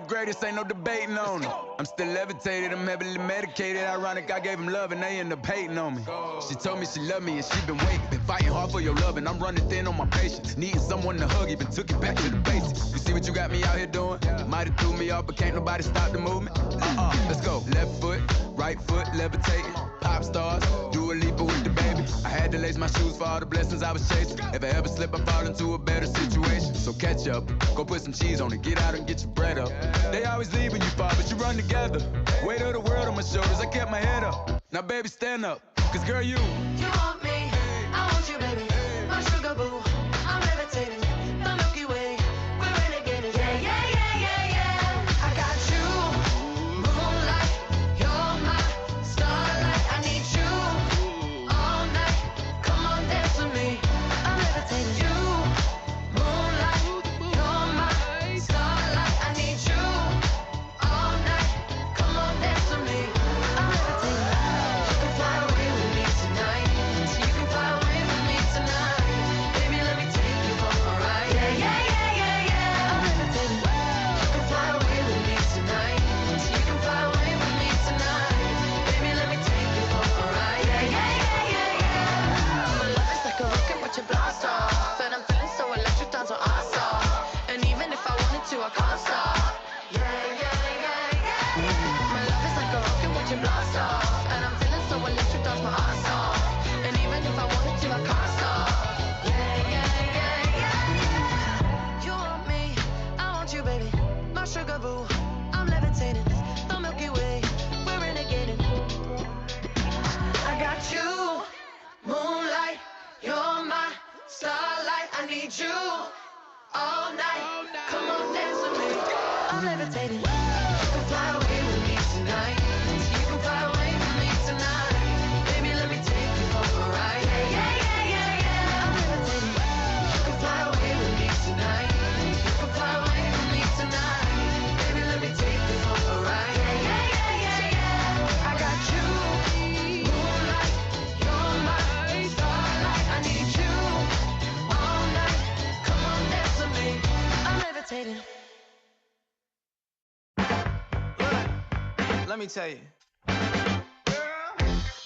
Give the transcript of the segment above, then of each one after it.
greatest, ain't no debating on it. I'm still levitated, I'm heavily medicated. Ironic, I gave him love and they end up hating on me. She told me she loved me and she been waiting. Been fighting hard for your love and I'm running thin on my patience. Needing someone to hug, even took it back to the basics. You see what you got me out here doing? Might have threw me off, but can't nobody stop the movement. Let's go. Left foot, right foot, levitating. Pop stars, do a leap with the baby. I had to lace my shoes for all the blessings I was chasing. If I ever slip, I fall into a better situation. So catch up, go put some cheese on it, get out and get your bread up. They always leaving you far, but you run together. Weight of the world on my shoulders, I kept my head up. Now baby, stand up, cause girl, you want me, I want you, baby. My sugar boo, I'm levitating. The Milky Way, we're renegading. Yeah, yeah, yeah, yeah, yeah. I got you, moonlight. You're my starlight. I need you all night. Come on, dance with me. I'm levitating. You, moonlight. You're my starlight. I need you all night. Come on, dance with me. I'm levitating. You can fly away with me tonight. You can fly away with me tonight. Baby, let me take you for a ride. Yeah, yeah, yeah, yeah, yeah. I'm levitating. You can fly away with me tonight. You can fly away with me tonight. Baby, let me take you for a ride. Yeah, yeah, yeah, yeah, yeah. My love is like a rocket, watch it blast off. And I'm feeling so electric, dance on our off. And even if I wanted to, I can't stop. Yeah, yeah, yeah, yeah. My love is like a rocket, watch it blast off. And I'm feeling so electric, dance my ass off. And even if I wanted to, I can't stop. Yeah, yeah, yeah, yeah. You want me, I want you, baby. My sugar boo, I'm levitating. The Milky Way, we're renegading. I got you, moonlight. You're my starlight. I need you all night. Come on, dance with me. I'm levitating. You can fly away with me tonight. You can fly away with me tonight. Baby, let me take you for a ride. Yeah, yeah, yeah, yeah, yeah. I'm levitating. You can fly away with me tonight. You can fly away with me tonight. Baby, let me take you for a ride. Yeah, yeah, yeah, yeah, yeah. I got you, moonlight. You're my starlight. I need you all night. Come on, dance with me. I'm levitating. Let me tell you.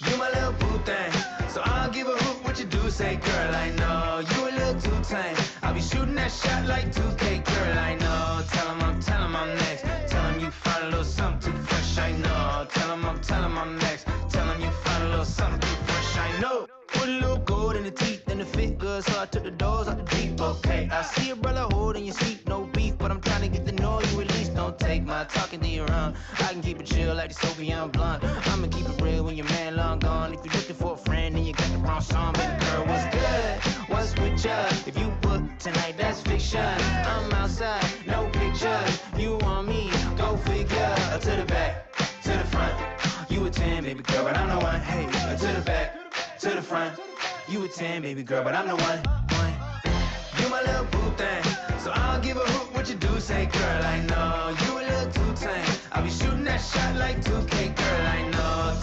You my little boo thing, so I'll give a hoot what you do. Say, girl, I know you a little too tame. I'll be shooting that shot like 2K, girl, I know. Tell him I'm next. Tell him you find a little something too fresh, I know. Tell him I'm next. Tell him you find a little something too fresh, I know. Put a little gold in the teeth and it fit good, so I took the doors out the deep. Okay, I see your brother holding your seat, no beef, but I'm trying to get to know you at least. Don't take my talking to your own. I can keep it chill like the Soviet blunt. I'ma keep it real when your man long gone. If you're looking for a friend, then you got the wrong song. Baby girl, what's good? What's with ya? If you book tonight, that's fiction. I'm outside, no pictures. You want me? Go figure. To the back, to the front. You a 10, baby girl, but I'm the one. Hey, to the back, to the front. You a 10, baby girl, but I'm the one. You my little boo thing, so I'll give a hoot what you do. Say, girl, I know you a little too tame. I'll be shooting that shot like 2K, girl, I know.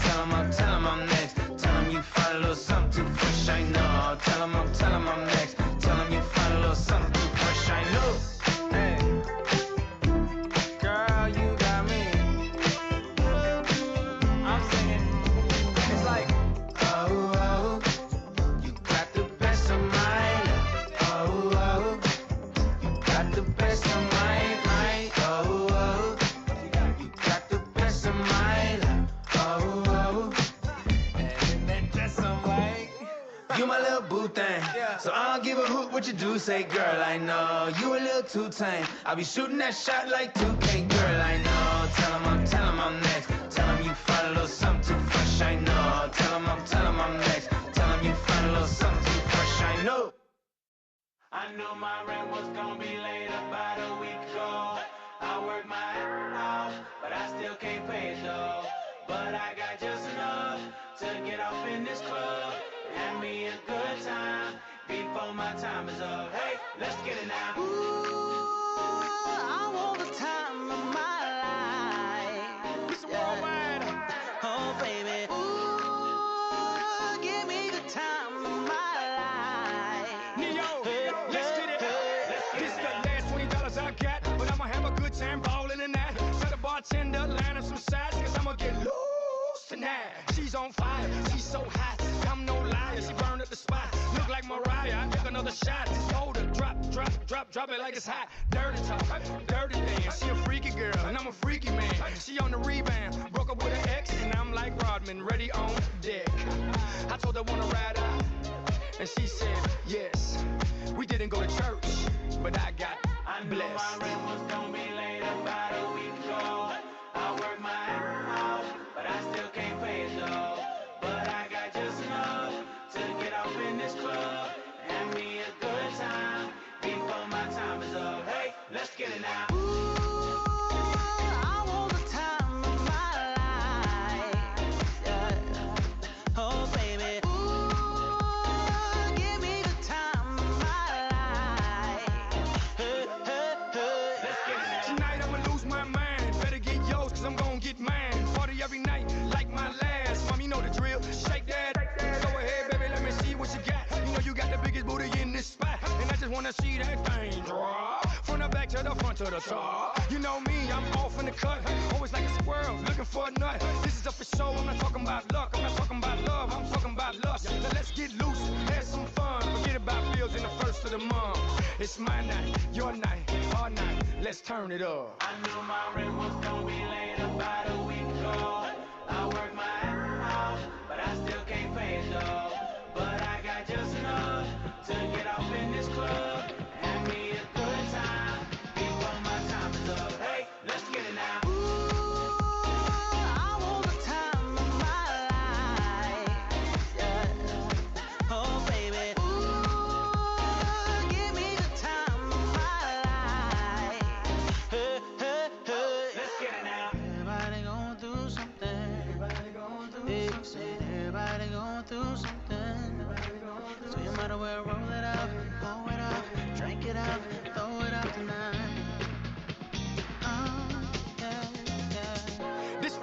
Tell him I'm next. Tell him you find a little something too fresh, I know. Tell him I'm next. Tell him you find a little something too fresh, I know. Hey, girl, you got me. I'm singing. It's like, oh, oh, you got the best of mine. Oh, oh, you got the best of mine. Oh, oh, you got the best of mine. Oh, oh, and that dress on white. You my little boo thing, so I'll give a hoot what you do. Say, girl, I know you a little too tame. I'll be shooting that shot like 2K, girl, I know. Tell him I'm next. Tell him you find a little something too fresh, I know. Tell him I'm next. Tell him you find a little something too fresh, I know. I knew my rent was gonna be late about a week ago. I worked my ass off, but I still can't pay it though. But I got just enough to get off in this club. Have me a good time before my time is up. Hey, let's get it now. Ooh, I want the time of my life. It's worldwide. Oh, baby. Ooh, give me the time of my life. Neo, let's get it. This is the last $20 I got, but I'ma have a good time ballin' in that. Linda, line up some sides, cause I'ma get loose tonight. She's on fire, she's so hot, I'm no liar, she burned up the spot. Look like Mariah, I take another shot. Hold her, drop it like it's hot. Dirty talk, dirty dance. She a freaky girl, and I'm a freaky man. She on the rebound, broke up with her ex, and I'm like Rodman, ready on deck. I told her wanna ride out, and she said yes. We didn't go to church, but I got blessed. I knew my rent was gonna be late about a week ago. I work my ass off, but I still can't pay it though. But I got just enough to get off in this club. Have me a good time before my time is up. Hey, let's get it now. Every night, like my last. Mom, you know the drill. Shake that. Go ahead, baby, let me see what you got. You know you got the biggest booty in this spot, and I just wanna see that thing drop from the back to the front to the top. You know me, I'm off in the cut, always like a squirrel looking for a nut. This is up for show. I'm not talking about luck. I'm not talking about love. I'm talking about lust. So let's get loose, have some fun. Forget about bills in the first of the month. It's my night, your night, our night. Let's turn it up. I knew my rent was gonna be late about a week ago. I work my ass off, but I still can't pay it though. But I got just enough to get off in this club. Have me a good time before my time is up. Hey, let's get it now.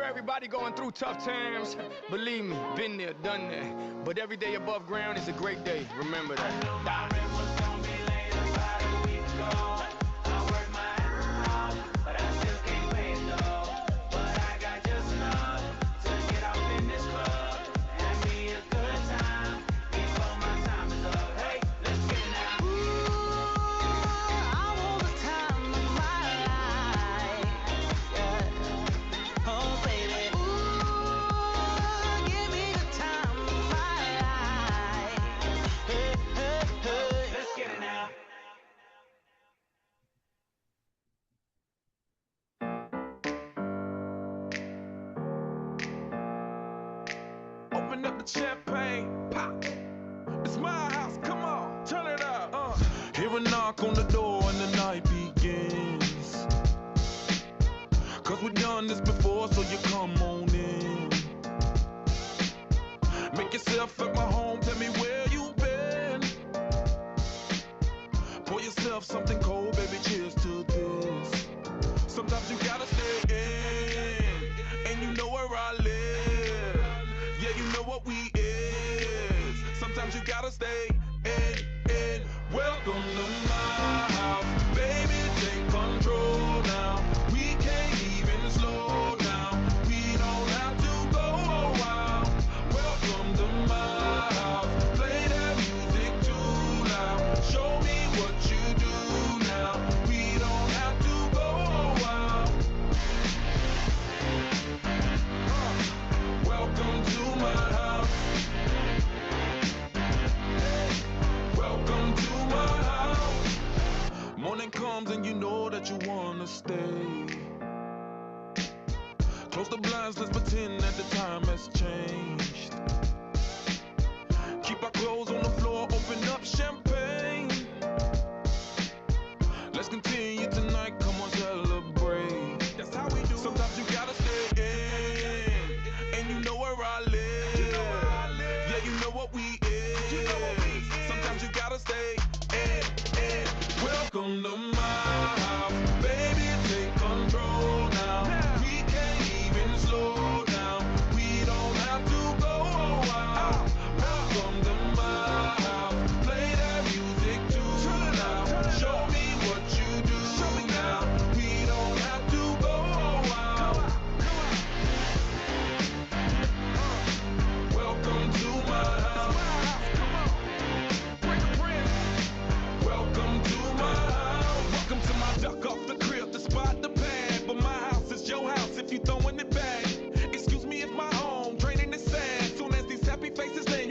Everybody going through tough times. Believe me, been there, done that. But every day above ground is a great day. Remember that. I knew my rent was gonna be late about a week ago. I work my ass off, but I still can't pay it though. But I got just enough to get off in this club. Have me a good time before my time is up. Hey, let's get it now. I want the time of my life. Yeah. Oh, baby. Champagne, pop. It's my house, come on, turn it up. Hear a knock on the door and the night begins. Cause we've done this before, so you come on in. Make yourself at my home, tell me where you've been. Pour yourself something cold, baby, cheers to this. Sometimes you gotta stay in, and you know where I live. Yeah, you know what we is. Sometimes you gotta stay in. Welcome to my house. Baby, take control now. We can't even slow down. We don't have to go a while. Welcome to my house. Play that music too loud. Show me what you do now. We don't have to go a while. Welcome to my house.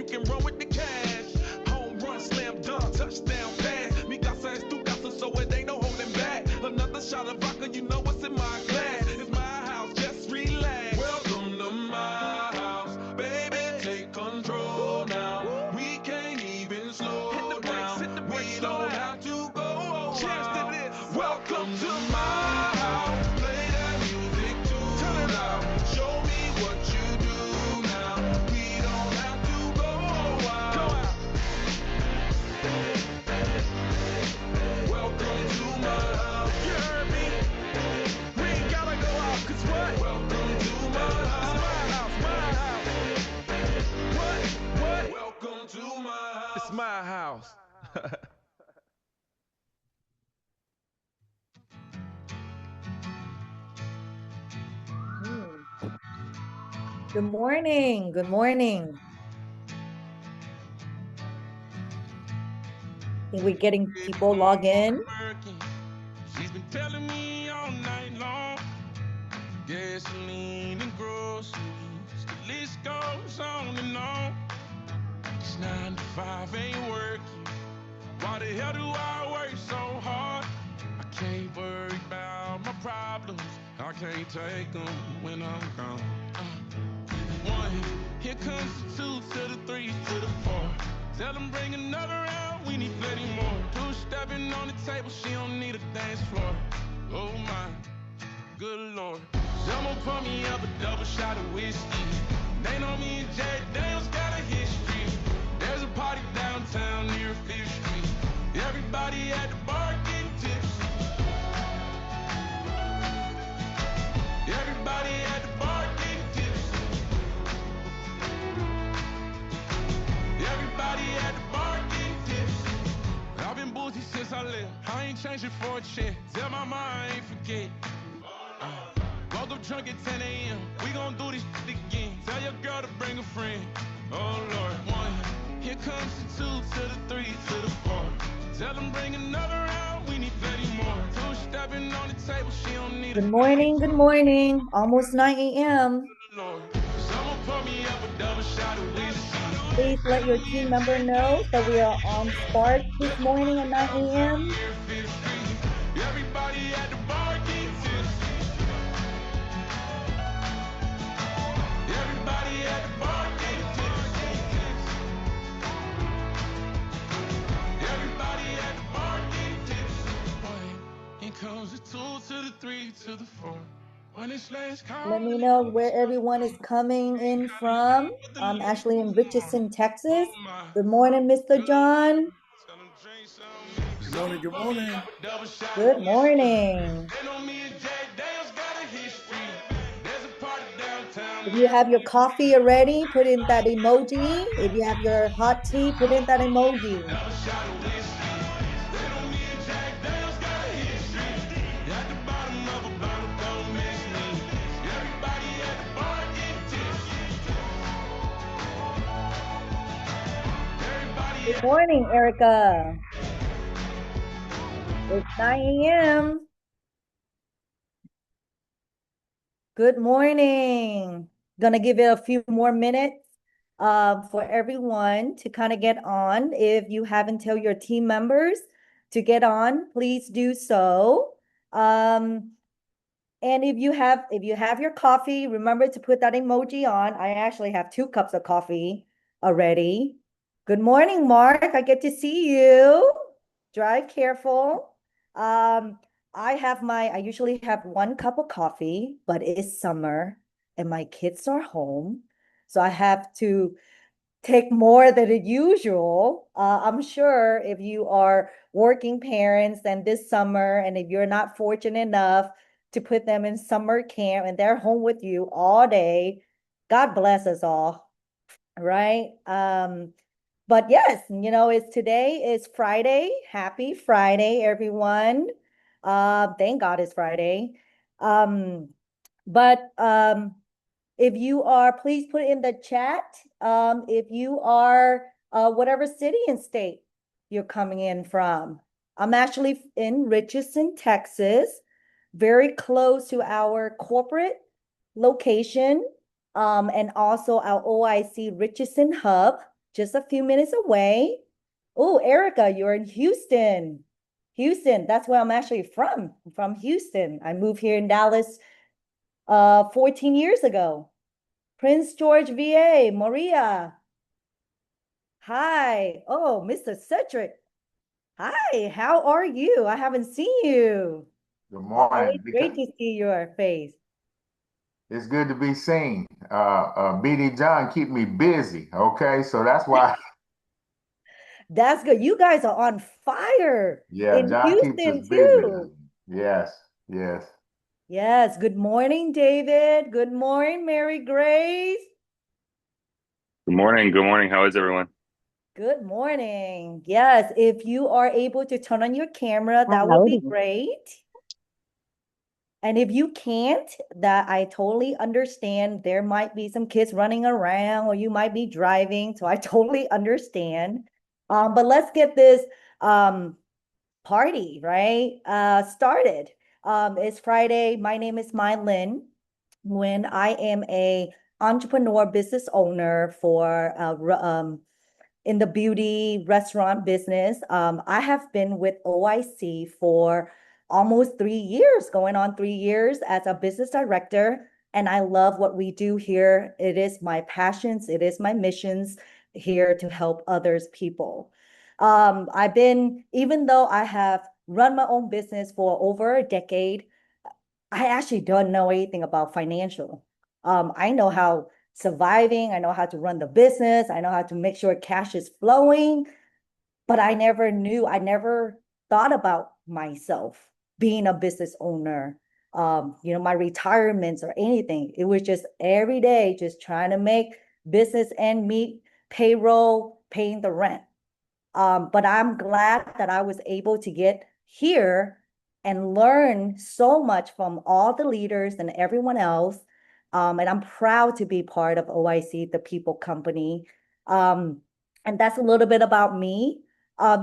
you can run with the cash. Home run, slam dunk, touchdown pass. Mi casa es tu casa, so it ain't no holding back. Another shot of vodka, you know what's in my glass. It's my house, just relax. Welcome to my house, baby, take control now. We can't even slow down. We don't have to go wild. Welcome to my house. Play that music too loud. Show me what you do now. We don't have to go wild. Welcome to my house. You heard me? We ain't gotta go out, 'cause what? Welcome to my house. My house. What? Welcome to my house. It's my house. Good morning. Good morning. I think we're getting people log in. She's been telling me all night long. Gasoline and groceries, the list goes on and on. It's 9 to 5, ain't working. Why the hell do I work so hard? I can't worry about my problems. I can't take them when I'm gone. One, here comes the 2 to the 3 to the 4. Tell them bring another round, we need plenty more. 2 stepping on the table, she don't need a dance floor. Oh my, good lord. Someone pour me up a double shot of whiskey. They know me and Jay Daniels got a history. There's a party downtown near 5th Street. Everybody at the bar getting tipsy. Everybody at the bar getting tipsy. Everybody at the bar getting tipsy. I've been boozy since I left. I ain't changing for a check. Tell my mom I ain't forget. Woke up drunk at 10 a.m. We gon' do this shit again. Tell your girl to bring a friend. Oh Lord. 1, here comes the 2 to the 3 to the 4. Tell them bring another round, we need plenty more. 2 stepping on the table, she don't need Good morning. Good morning. Almost 9 a.m. Lord. Someone pour me up a double shot of whiskey. Please let your team member know that we are on Spark this morning at 9 a.m. Everybody at the bar getting tipsy. Everybody at the bar getting tipsy. Everybody at the bar getting tipsy. Here comes the 2 to the 3 to the 4. When it's last call, Let me know where everyone is coming in from. I'm actually in Richardson, Texas. Good morning, Mr. John. Good morning. Good morning. Good morning. If you have your coffee already, put in that emoji. If you have your hot tea, put in that emoji. Good morning, Erica. It's 9 a.m. Good morning. Gonna give it a few more minutes for everyone to kind of get on. If you haven't tell your team members to get on, please do so. And if you have your coffee, remember to put that emoji on. I actually have 2 cups of coffee already. Good morning, Mark. I get to see you. Drive careful. I usually have 1 cup of coffee, but it's summer and my kids are home. So I have to take more than usual. I'm sure if you are working parents and this summer, and if you're not fortunate enough to put them in summer camp and they're home with you all day, God bless us all, right? But yes, today is Friday. Happy Friday, everyone. Thank God it's Friday. But if you are, please put in the chat if you are whatever city and state you're coming in from. I'm actually in Richardson, Texas, very close to our corporate location and also our OIC Richardson hub. just a few minutes away. Oh, Erica, you're in Houston. Houston, that's where I'm actually from. I'm from Houston. I moved here in Dallas 14 years ago. Prince George, VA, Maria. Hi. Oh, Mr. Cedric. Hi, how are you? I haven't seen you. Good Always morning. great to see your face. It's good to be seen. BD John keep me busy. Okay, so that's why. That's good. You guys are on fire Yeah, in John keeps us Houston busy. too. Yes, yes. Yes. Good morning, David. Good morning, Mary Grace. Good morning. Good morning. How is everyone? Good morning. Yes, if you are able to turn on your camera, that would be great. And if you can't, that I totally understand. There might be some kids running around or you might be driving, so I totally understand. But let's get this party, right? Started. It's Friday. My name is Mai Lin. When I am a entrepreneur business owner for in the beauty restaurant business. I have been with OIC for almost 3 years, going on 3 years as a business director. And I love what we do here. It is my passions, it is my missions here to help others people. I've been, even though I have run my own business for over a decade, I actually don't know anything about financial. I know how surviving, I know how to run the business, I know how to make sure cash is flowing, but I never thought about myself being a business owner, my retirements or anything. It was just every day, just trying to make business end meet, payroll, paying the rent. But I'm glad that I was able to get here and learn so much from all the leaders and everyone else. And I'm proud to be part of OIC, the People Company. And that's a little bit about me.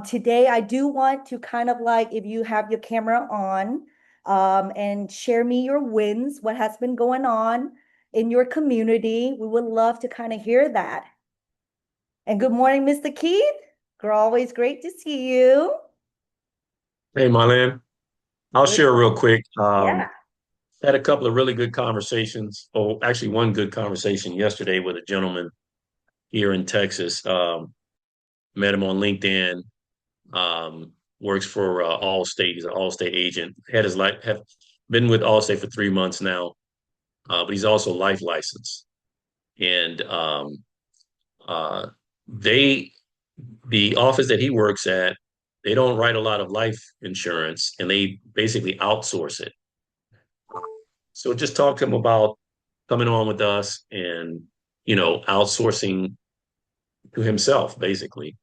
Today, I do want to kind of like, if you have your camera on, and share me your wins, what has been going on in your community. We would love to kind of hear that. And good morning, Mr. Keith. Always great to see you. Hey, Marlene, I'll Good share real morning. quick. Yeah. Had a couple of really good conversations, or actually one good conversation yesterday with a gentleman here in Texas. Met him on LinkedIn. Works for Allstate. He's an Allstate agent. Have been with Allstate for 3 months now, but he's also life licensed. And uh, they, the office that he works at, they don't write a lot of life insurance, and they basically outsource it. So just talk to him about coming on with us and, outsourcing to himself, basically.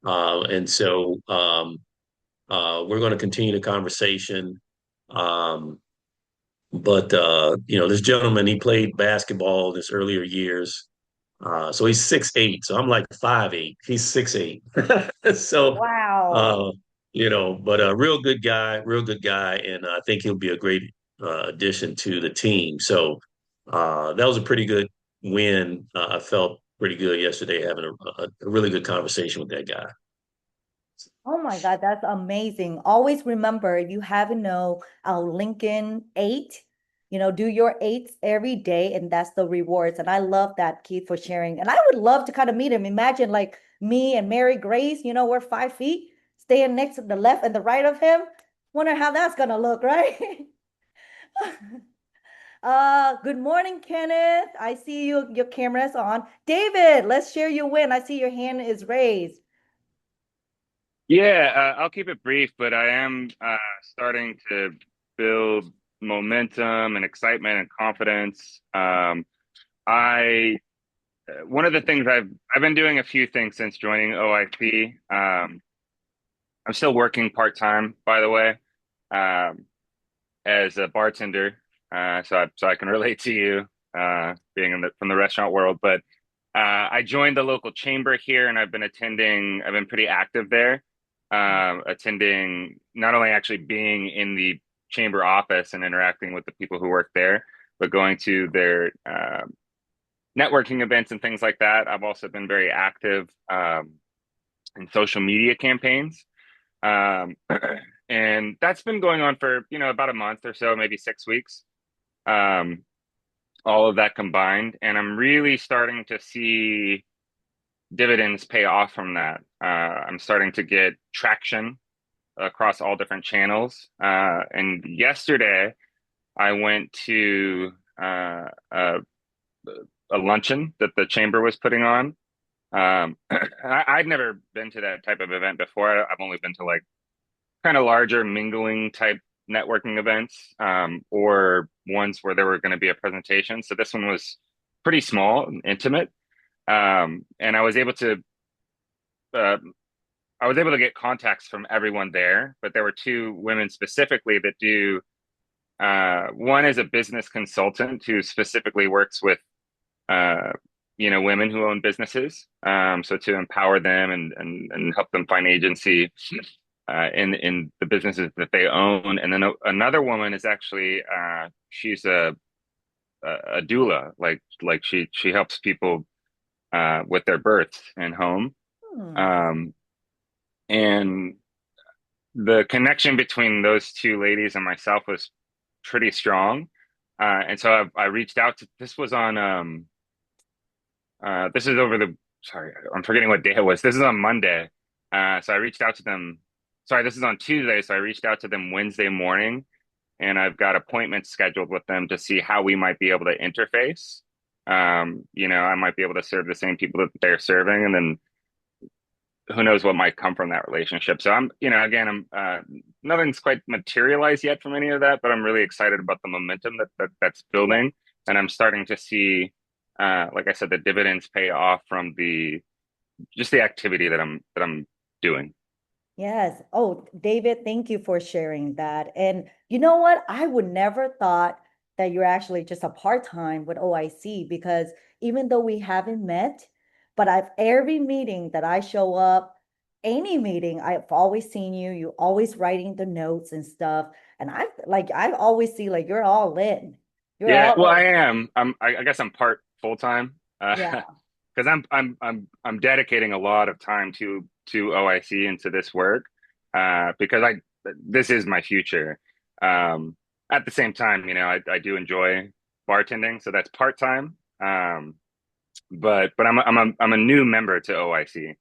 And so we're going to continue the conversation. Um, but this gentleman, he played basketball in his earlier years. So he's 6'8". So I'm like 5'8". He's 6'8". So, Wow. uh, but a real good guy. And I think he'll be a great addition to the team. So that was a pretty good win. I felt pretty good yesterday having a really good conversation with that guy. Oh my God, that's amazing. Always remember, you have to know our Lincoln 8, do your eights every day, and that's the rewards. And I love that, Keith, for sharing. And I would love to kind of meet him. Imagine like me and Mary Grace, we're 5 feet, staying next to the left and the right of him. Wonder how that's gonna look, right? Good morning, Kenneth. I see your camera's on. David, let's share your win. I see your hand is raised. Yeah, I'll keep it brief, but I am starting to build momentum and excitement and confidence. I One of the things I've been doing a few things since joining OIP. I'm still working part-time, by the way, as a bartender. So I can relate to you, being from the restaurant world. But I joined the local chamber here, and I've been pretty active there, attending, not only actually being in the chamber office and interacting with the people who work there, but going to their networking events and things like that. I've also been very active in social media campaigns. Um, and that's been going on for, about a month or so, maybe 6 weeks. Um, all of that combined. And I'm really starting to see dividends pay off from that. I'm starting to get traction across all different channels. And yesterday, I went to a luncheon that the chamber was putting on. I'd never been to that type of event before. I've only been to like kind of larger mingling type networking events, or ones where there were going to be a presentation. So this one was pretty small and intimate. And uh, I was able to get contacts from everyone there, but there were two women specifically that do, one is a business consultant who specifically works with, women who own businesses. So to empower them and help them find agency, in the businesses that they own. And then another woman is actually, she's a doula, like she helps people, with their births and home. Um, and the connection between those two ladies and myself was pretty strong. And so I reached out to, this was on, this is sorry, I'm forgetting what day it was. This is on Monday. So I reached out to them. Sorry, this is on Tuesday. So I reached out to them Wednesday morning, and I've got appointments scheduled with them to see how we might be able to interface. I might be able to serve the same people that they're serving, and then who knows what might come from that relationship. So nothing's quite materialized yet from any of that, but I'm really excited about the momentum that's building, and I'm starting to see, like I said, the dividends pay off from just the activity that I'm doing. Yes. Oh, David, thank you for sharing that. And you know what? I would never thought that you're actually just a part-time with OIC, because even though we haven't met, but every meeting that I show up, any meeting, I've always seen you. You always writing the notes and stuff. And I always see like you're all in. You're Yeah, all well, I in. am. I guess I'm part full time, Yeah. because I'm dedicating a lot of time to OIC and to this work, because this is my future. At the same time, I do enjoy bartending, so that's part time. But I'm a new member to OIC.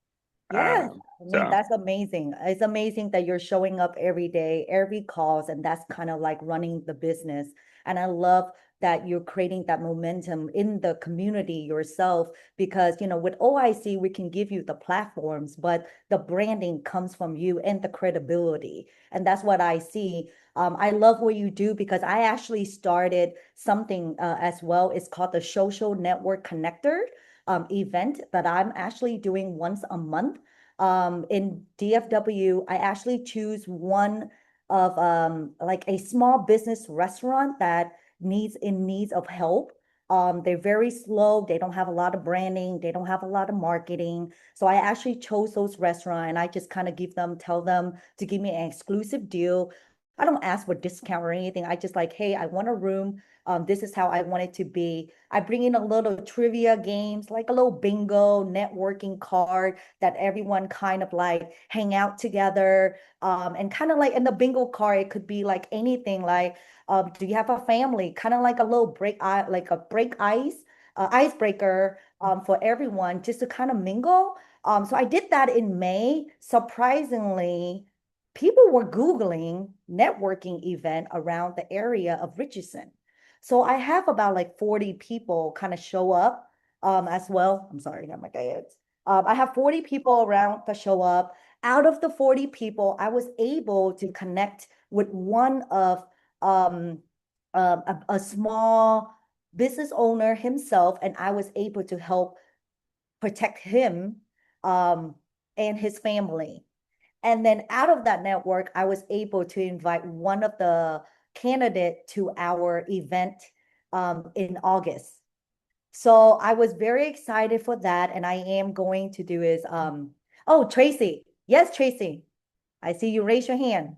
Yes, I mean, So that's amazing. It's amazing that you're showing up every day, every calls, and that's kind of like running the business. And I love that you're creating that momentum in the community yourself, because, with OIC, we can give you the platforms, but the branding comes from you and the credibility. And that's what I see. I love what you do, because I actually started something as well. It's called the Social Network Connector event that I'm actually doing once a month. In DFW, I actually choose one of like a small business restaurant that needs of help. They're very slow. They don't have a lot of branding. They don't have a lot of marketing. So I actually chose those restaurants, and I just kind of tell them to give me an exclusive deal. I don't ask for discount or anything. I just like, hey, I want a room. This is how I want it to be. I bring in a little trivia games, like a little bingo networking card that everyone kind of like hang out together. And kind of like in the bingo card, it could be like anything like, do you have a family? Kind of like a little like a break ice, icebreaker for everyone just to kind of mingle. So I did that in May. Surprisingly, people were Googling networking event around the area of Richardson. So I have about like 40 people kind of show up as well. I'm sorry, I got my kids. I have 40 people around to show up. Out of the 40 people, I was able to connect with one of a small business owner himself, and I was able to help protect him and his family. And then out of that network, I was able to invite one of the candidate to our event in August. So I was very excited for that. And I am going to do is, oh, Tracy. Yes, Tracy. I see you raise your hand.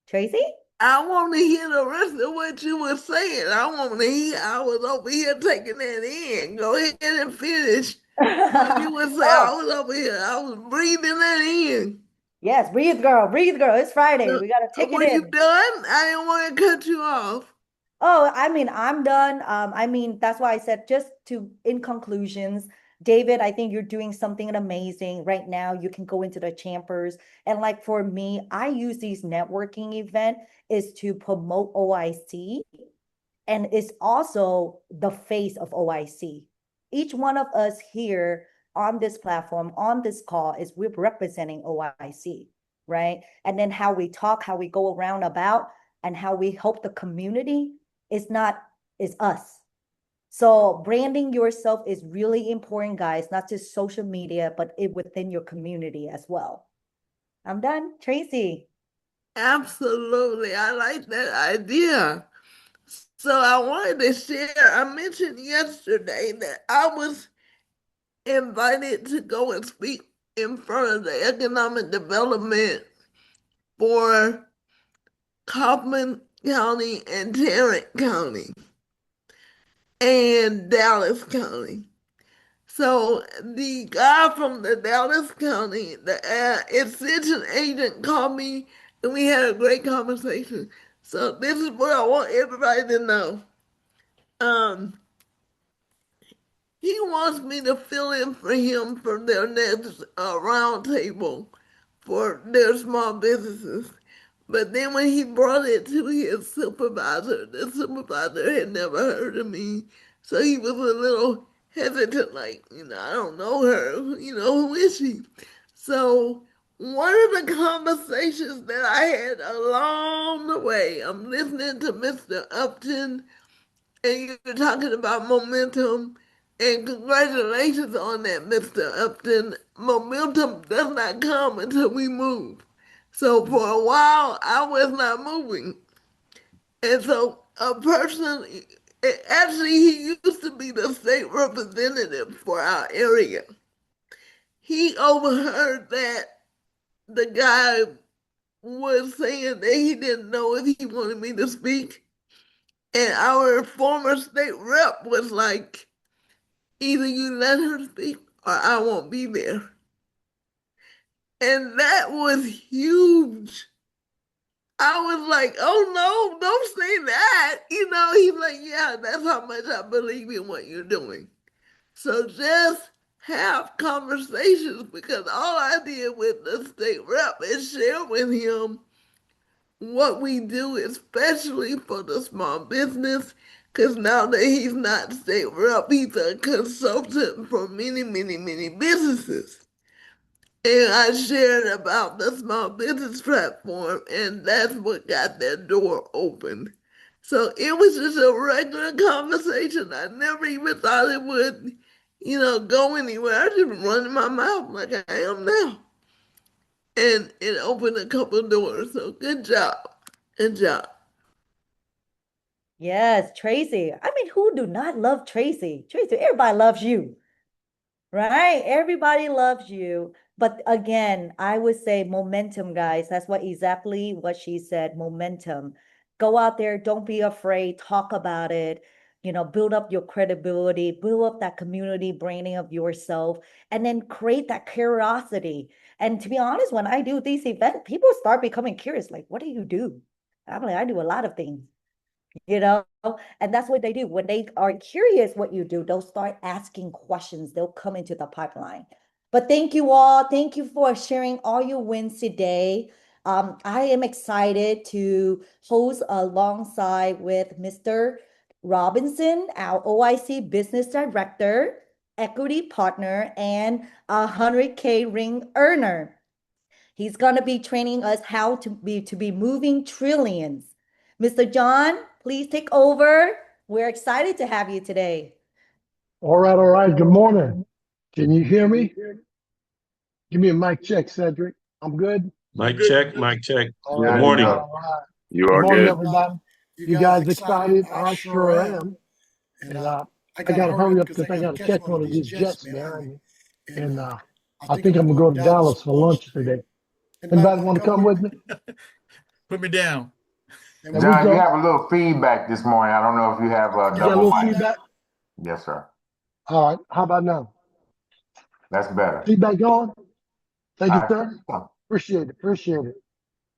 Tracy? I want to hear the rest of what you were saying. I want to hear. I was over here taking that in. Go ahead and finish what you were saying. I Oh, was over here. I was breathing that in. yes, breathe, girl. Breathe, girl. It's Friday. We gotta take it Were you in. done? I didn't want to cut you off. Oh, I mean, I'm done. I mean, that's why I said just to in conclusions, David, I think you're doing something amazing right now. You can go into the chambers. And like for me, I use these networking event is to promote OIC and it's also the face of OIC. Each one of us here on this platform, on this call, is we're representing OIC, right? And then how we talk, how we go around about, and how we help the community is not is us. So branding yourself is really important, guys, not just social media, but within your community as well. I'm done. Tracy. Absolutely. I like that idea. So I wanted to share. I mentioned yesterday that I was invited to go and speak in front of the economic development for Kaufman County and Tarrant County and Dallas County. So the guy from the Dallas County, the extension agent called me and we had a great conversation. So this is what I want everybody to know. He wants me to fill in for him for their next round table for their small businesses. But then when he brought it to his supervisor, the supervisor had never heard of me. So he was a little hesitant, like, I don't know her. Who is she? So one of the conversations that I had along the way, I'm listening to Mr. Upton, and you're talking about momentum. And congratulations on that, Mr. Upton. Momentum does not come until we move. So for a while, I was not moving. And so a person, actually, he used to be the state representative for our area. He overheard that the guy was saying that he didn't know if he wanted me to speak. And our former state rep was like, either you let her speak or I won't be there. And that was huge. I was like, oh no, don't say that. He's like, yeah, that's how much I believe in what you're doing. So just have conversations because all I did with the state rep is share with him what we do, especially for the small business. Because now that he's not state rep, he's a consultant for many, many, many businesses. And I shared about the small business platform, and that's what got that door open. So it was just a regular conversation. I never even thought it would, go anywhere. I just running my mouth like I am now. And it opened a couple doors. So good job. Good job. Yes, Tracy. I mean, who do not love Tracy? Tracy, everybody loves you, right? Everybody loves you. But again, I would say momentum, guys. That's exactly what she said, momentum. Go out there, don't be afraid, talk about it, build up your credibility, build up that community branding of yourself, and then create that curiosity. And to be honest, when I do these events, people start becoming curious, like, what do you do? I'm like, I do a lot of things, you know and that's what they do. When they are curious what you do, they'll start asking questions. They'll come into the pipeline. But thank you all. Thank you for sharing all your wins today. I am excited to host alongside with Mr. Robinson, our OIC business director, equity partner, and a 100K ring earner. He's going to be training us how to be moving trillions. Mr. John, please take over. We're excited to have you today. All right, all right. Good morning. Can you hear me? Give me a mic check, Cedric. I'm good. Mic check, mic check. All Good right, morning. all right. You Good are morning, good. everybody. You guys excited? I sure am. And I gotta hurry up because I gotta catch one of these jets behind me. And I think I'm gonna go to Dallas for lunch today. Anybody want to come with me? Put me down. And we John, you go. have a little feedback this morning. I don't know if you have a You got a double little mic. feedback? Yes, sir. All right. How about now? That's better. Feedback on? Thank you, I sir. think so. Appreciate it. Appreciate it.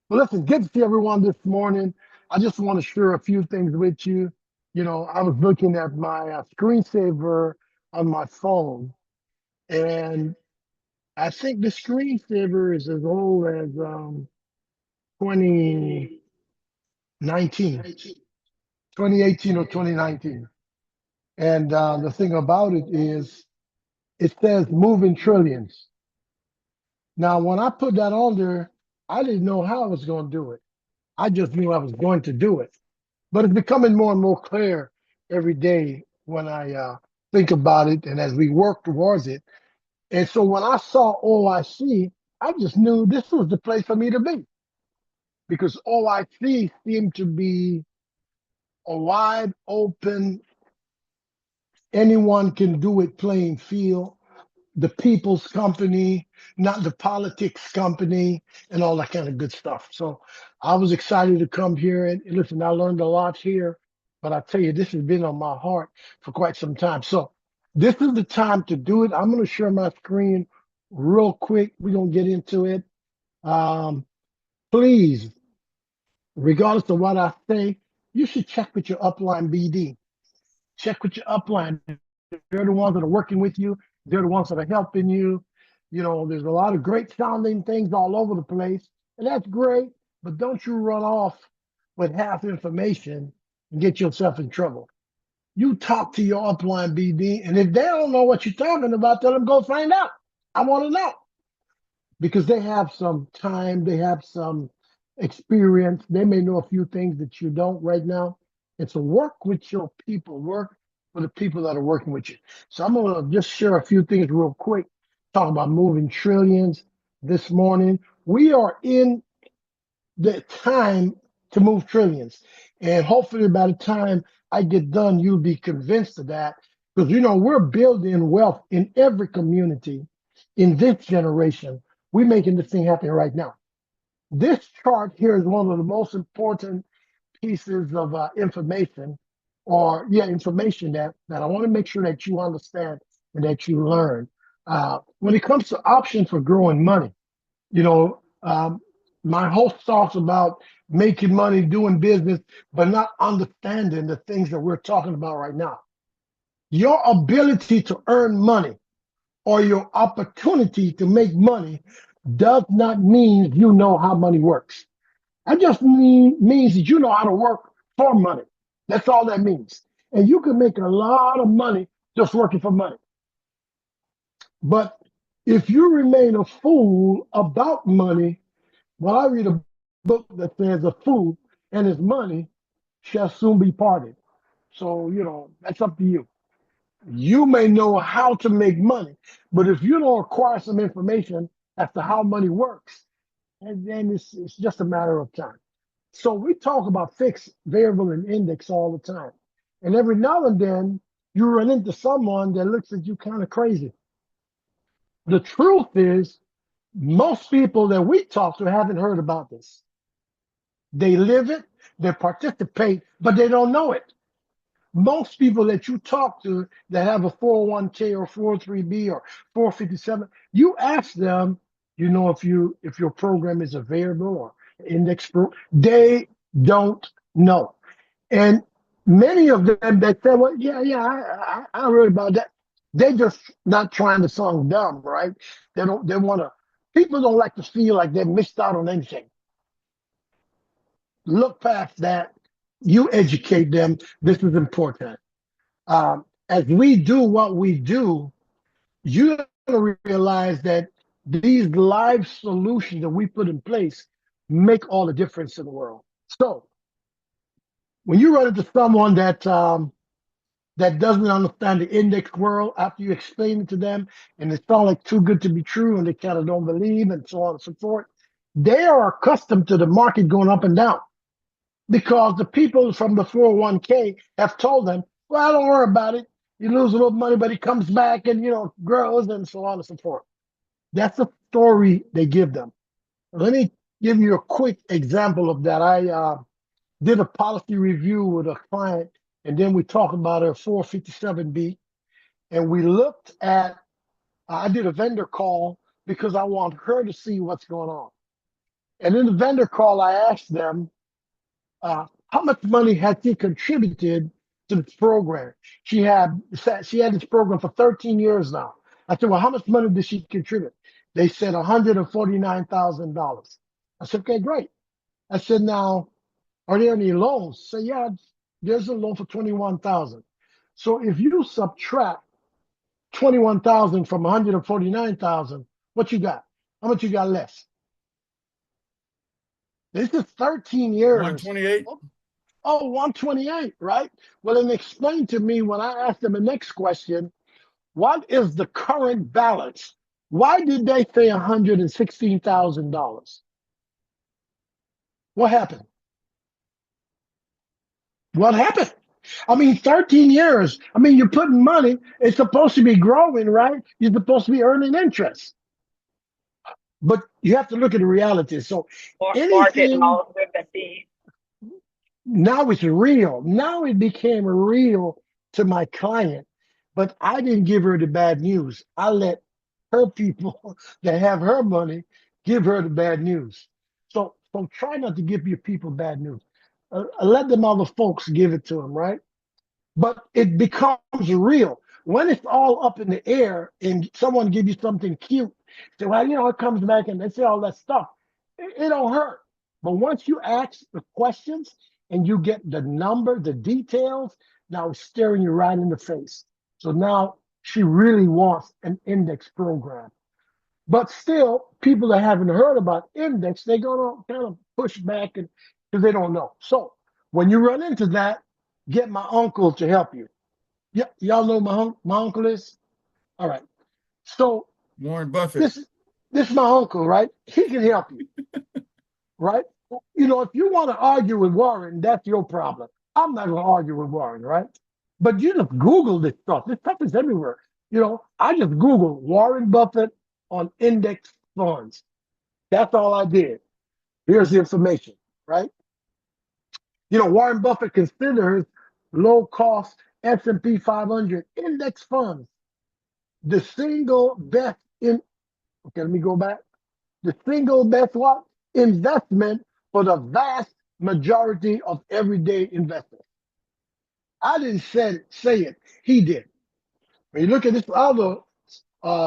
Well, listen, good to see everyone this morning. I just want to share a few things with you. You know, I was looking at my screensaver on my phone, and I think the screensaver is as old as 2019, 2018 or 2019. And the thing about it is, it says moving trillions. Now, when I put that on there, I didn't know how I was going to do it. I just knew I was going to do it. But it's becoming more and more clear every day when I think about it and as we work towards it. And so when I saw OIC, I just knew this was the place for me to be, because OIC seemed to be a wide open, anyone can do it playing field, the people's company, not the politics company, and all that kind of good stuff. So I was excited to come here and listen, I learned a lot here, but I tell you, this has been on my heart for quite some time. So this is the time to do it. I'm going to share my screen real quick. We're going to get into it. Please, regardless of what I say, you should check with your upline BD. Check with your upline. They're the ones that are working with you. They're the ones that are helping you. You know, there's a lot of great sounding things all over the place, and that's great, but don't you run off with half information and get yourself in trouble. You talk to your upline BD, and if they don't know what you're talking about, tell them go find out. I want to know, because they have some time, they have some experience, they may know a few things that you don't right now. And so work with your people, work with the people that are working with you. So I'm going to just share a few things real quick, talk about moving trillions this morning. We are in the time to move trillions. And hopefully by the time I get done, you'll be convinced of that. Because, you know, we're building wealth in every community in this generation. We're making this thing happen right now. This chart here is one of the most important pieces of information, information that I want to make sure that you understand and that you learn. When it comes to options for growing money, you know, my host talks about making money, doing business, but not understanding the things that we're talking about right now. Your ability to earn money or your opportunity to make money does not mean you know how money works. That just means that you know how to work for money. That's all that means. And you can make a lot of money just working for money. But if you remain a fool about money, well, I read a book that says a fool and his money shall soon be parted. So, you know, that's up to you. You may know how to make money, but if you don't acquire some information as to how money works, and then it's just a matter of time. So we talk about fixed, variable, and index all the time. And every now and then you run into someone that looks at you kind of crazy. The truth is, most people that we talk to haven't heard about this. They live it, they participate, but they don't know it. Most people that you talk to that have a 401k or 403b or 457, you ask them, you know, if your program is a variable or index program, they don't know. And many of them that say, well, I read about that. They're just not trying to sound dumb, right? They want to, people don't like to feel like they missed out on anything. Look past that. You educate them. This is important. As we do what we do, you're going to realize that these live solutions that we put in place make all the difference in the world. So when you run into someone that doesn't understand the index world, after you explain it to them, and it sounds like too good to be true, and they kind of don't believe, and so on and so forth, they are accustomed to the market going up and down, because the people from the 401k have told them, well, don't worry about it. You lose a little money, but it comes back and, you know, grows and so on and so forth. That's the story they give them. Let me give you a quick example of that. did a policy review with a client, and then we talked about her 457B, and we looked at, I did a vendor call because I want her to see what's going on. And in the vendor call, I asked them, how much money had she contributed to this program? She had this program for 13 years now. I said, well, how much money did she contribute? They said $149,000. I said, okay, great. I said, now, are there any loans? Say, yeah, there's a loan for 21,000. So if you subtract 21,000 from 149,000, what you got? How much you got left? This is 13 years. 128. Oh, 128, right? Well, then explain to me when I ask them the next question, what is the current balance? Why did they say $116,000? What happened? What happened? I mean, 13 years. I mean, you're putting money. It's supposed to be growing, right? You're supposed to be earning interest. But you have to look at the reality. So anything, now it's real. Now it became real to my client, but I didn't give her the bad news. I let her people that have her money give her the bad news. So try not to give your people bad news. Let them other folks give it to them, right? But it becomes real. When it's all up in the air and someone give you something cute, say, well, you know, it comes back and they say all that stuff. It don't hurt. But once you ask the questions and you get the number, the details, now it's staring you right in the face. So now she really wants an index program. But still, people that haven't heard about index, they're going to kind of push back because they don't know. So when you run into that, get my uncle to help you. Yeah, y'all know my uncle is? All right. So Warren Buffett. This is my uncle, right? He can help you, right? You know, if you want to argue with Warren, that's your problem. I'm not going to argue with Warren, right? But you just Google this stuff. This stuff is everywhere. You know, I just Googled Warren Buffett on index funds. That's all I did. Here's the information, right? You know, Warren Buffett considers low-cost S&P 500 index funds the single best okay, let me go back. The single best what? Investment for the vast majority of everyday investors. I didn't say it. He did. When you look at this other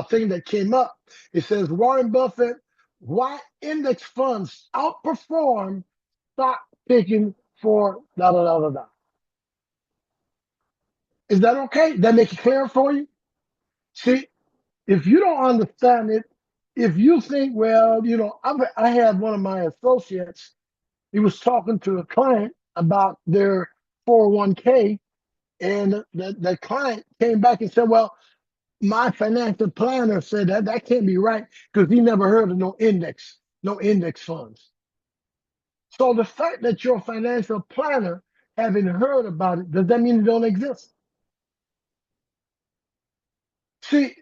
thing that came up, it says Warren Buffett, why index funds outperform stock picking for da da da da da. Is that okay? That make it clear for you? See, if you don't understand it, if you think, well, you know, I had one of my associates, he was talking to a client about their 401k, and the client came back and said, well, my financial planner said that can't be right because he never heard of no index funds. So the fact that your financial planner haven't heard about it, does that mean it don't exist? See,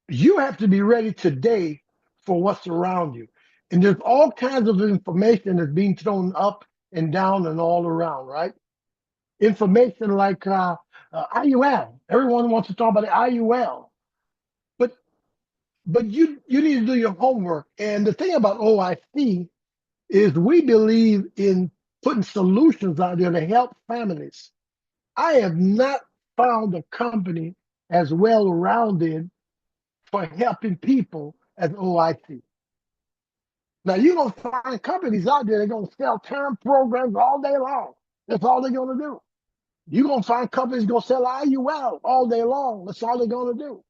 you have to be ready today for what's around you. And there's all kinds of information that's being thrown up and down and all around, right? Information like IUL. Everyone wants to talk about the IUL. But you need to do your homework. And the thing about OIC is we believe in putting solutions out there to help families. I have not found a company as well-rounded for helping people as OIC. Now, you're going to find companies out there that are going to sell term programs all day long. That's all they're going to do. You're going to find companies going to sell IUL all day long. That's all they're going to do.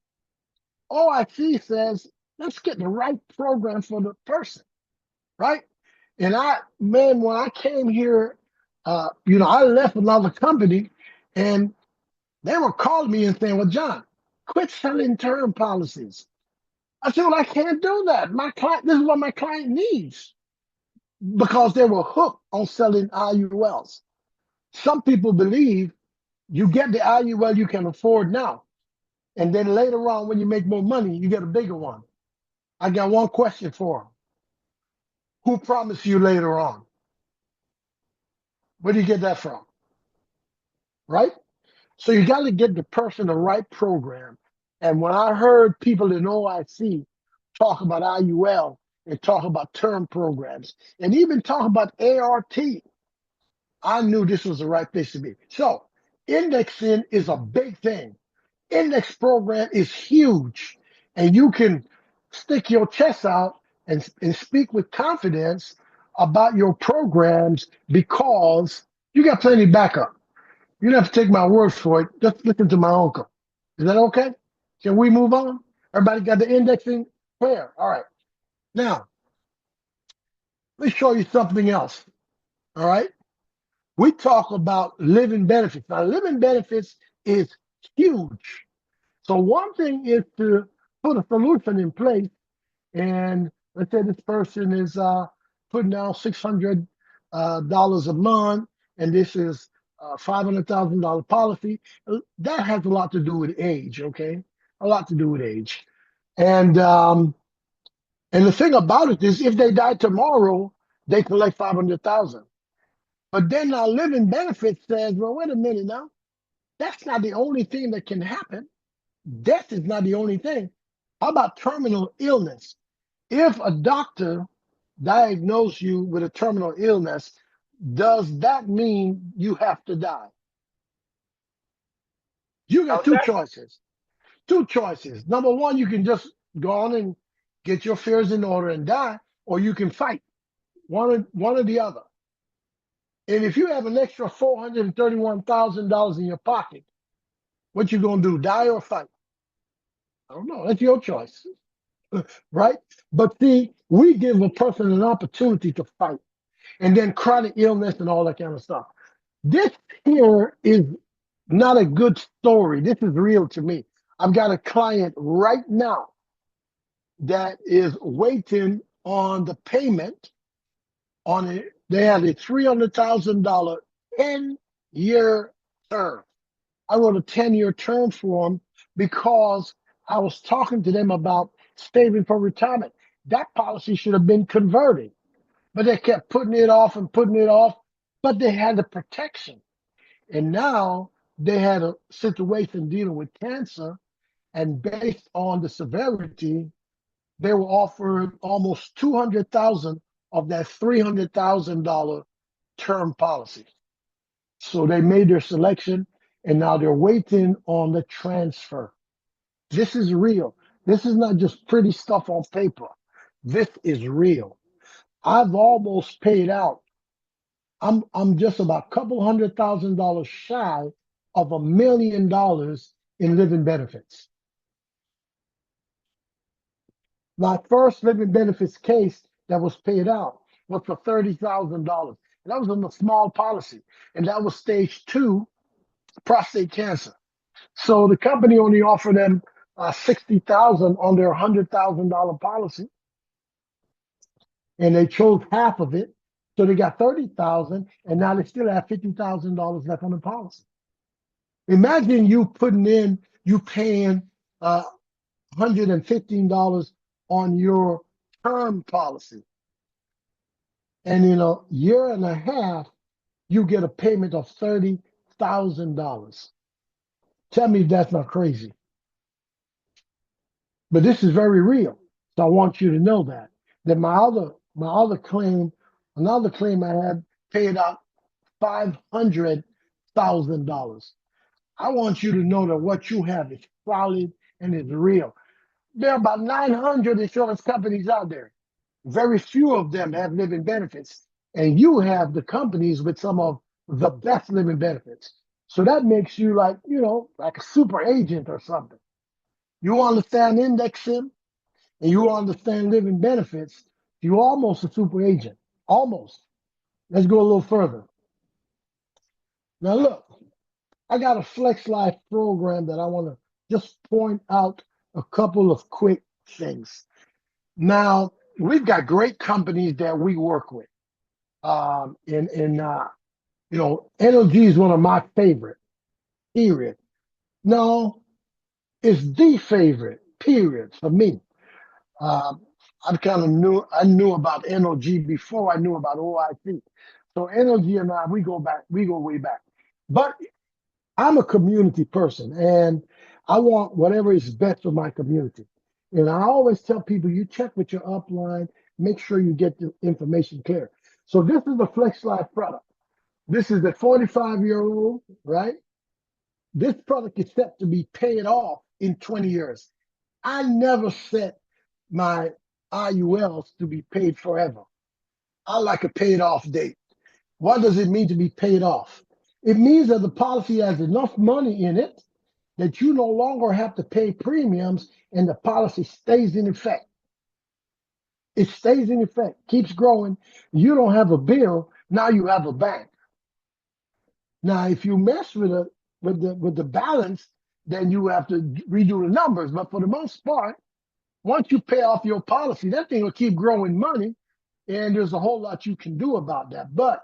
OIC says, let's get the right program for the person, right? And when I came here, you know, I left another company and they were calling me and saying, well, John, quit selling term policies. I said, well, I can't do that. This is what my client needs, because they were hooked on selling IULs. Some people believe you get the IUL you can afford now, and then later on when you make more money, you get a bigger one. I got one question for them. Who promised you later on? Where do you get that from? Right? So you got to get the person the right program. And when I heard people in OIC talk about IUL and talk about term programs and even talk about ART, I knew this was the right place to be. So indexing is a big thing. Index program is huge, and you can stick your chest out and speak with confidence about your programs because you got plenty backup. You don't have to take my word for it. Just listen to my uncle. Is that okay? Can we move on? Everybody got the indexing clear? All right. Now, let me show you something else. All right. We talk about living benefits. Now, living benefits is huge. So one thing is to put a solution in place, and let's say this person is putting down $600 a month, and this is a $500,000 policy. That has a lot to do with age, okay? A lot to do with age, and the thing about it is, if they die tomorrow, they collect 500,000. But then our living benefit says, well, wait a minute now. That's not the only thing that can happen. Death is not the only thing. How about terminal illness? If a doctor diagnoses you with a terminal illness, does that mean you have to die? You got two choices. Two choices. Number one, you can just go on and get your affairs in order and die, or you can fight. One or the other. And if you have an extra $431,000 in your pocket, what you gonna do? Die or fight? I don't know. That's your choice, right? But see, we give a person an opportunity to fight, and then chronic illness and all that kind of stuff. This here is not a good story. This is real to me. I've got a client right now that is waiting on the payment on it. They had a $300,000 10-year term. I wrote a 10-year term for them because I was talking to them about saving for retirement. That policy should have been converted, but they kept putting it off and putting it off, but they had the protection. And now they had a situation dealing with cancer, and based on the severity, they were offered almost $200,000 of that $300,000 term policy. So they made their selection, and now they're waiting on the transfer. This is real. This is not just pretty stuff on paper. This is real. I've almost paid out. I'm just about a couple $100,000 shy of $1 million in living benefits. My first living benefits case that was paid out was for $30,000. That was on a small policy, and that was stage 2 prostate cancer. So the company only offered them $60,000 on their $100,000 policy, and they chose half of it, so they got $30,000, and now they still have $50,000 left on the policy. Imagine you paying $115 on your term policy, and in a year and a half, you get a payment of $30,000. Tell me if that's not crazy. But this is very real. So I want you to know that my other claim, another claim I had paid out $500,000. I want you to know that what you have is solid and is real. There are about 900 insurance companies out there. Very few of them have living benefits, and you have the companies with some of the best living benefits. So that makes you like a super agent or something. You understand indexing and you understand living benefits, you're almost a super agent. Almost. Let's go a little further. Now look, I got a Flex Life program that I want to just point out a couple of quick things. Now, we've got great companies that we work with. NLG is one of my favorite, period. No, it's the favorite, period, for me. I knew about NLG before I knew about OIC. So NLG and I, we go way back. But I'm a community person and I want whatever is best for my community. And I always tell people, you check with your upline, make sure you get the information clear. So this is the Flex Life product. This is the 45-year-old, right? This product is set to be paid off in 20 years. I never set my IULs to be paid forever. I like a paid off date. What does it mean to be paid off? It means that the policy has enough money in it that you no longer have to pay premiums and the policy stays in effect. It stays in effect, keeps growing. You don't have a bill, now you have a bank. Now, if you mess with the balance, then you have to redo the numbers. But for the most part, once you pay off your policy, that thing will keep growing money, and there's a whole lot you can do about that. But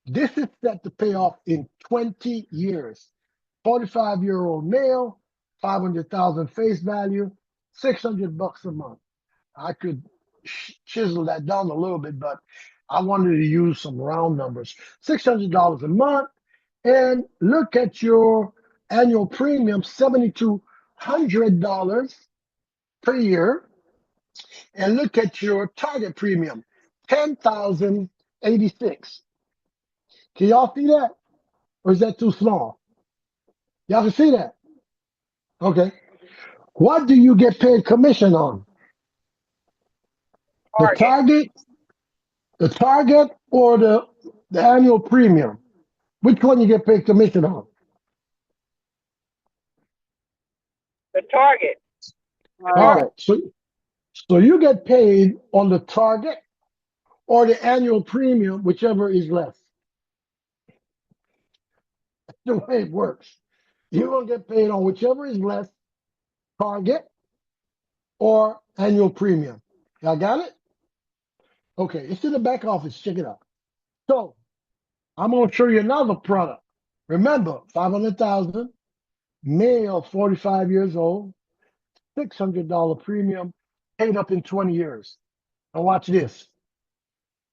this is set to pay off in 20 years. 45-year-old male, 500,000 face value, $600 a month. I could chisel that down a little bit, but I wanted to use some round numbers. $600 a month, and look at your annual premium, $7,200 per year, and look at your target premium, $10,086. Can y'all see that? Or is that too small? Y'all can see that? Okay. What do you get paid commission on? The target or the annual premium? Which one you get paid commission on? The target. All right. So you get paid on the target or the annual premium, whichever is less. That's the way it works. You're going to get paid on whichever is less, target or annual premium. Y'all got it? Okay, it's in the back office. Check it out. So I'm going to show you another product. Remember, 500,000, male, 45 years old, $600 premium, paid up in 20 years. Now watch this.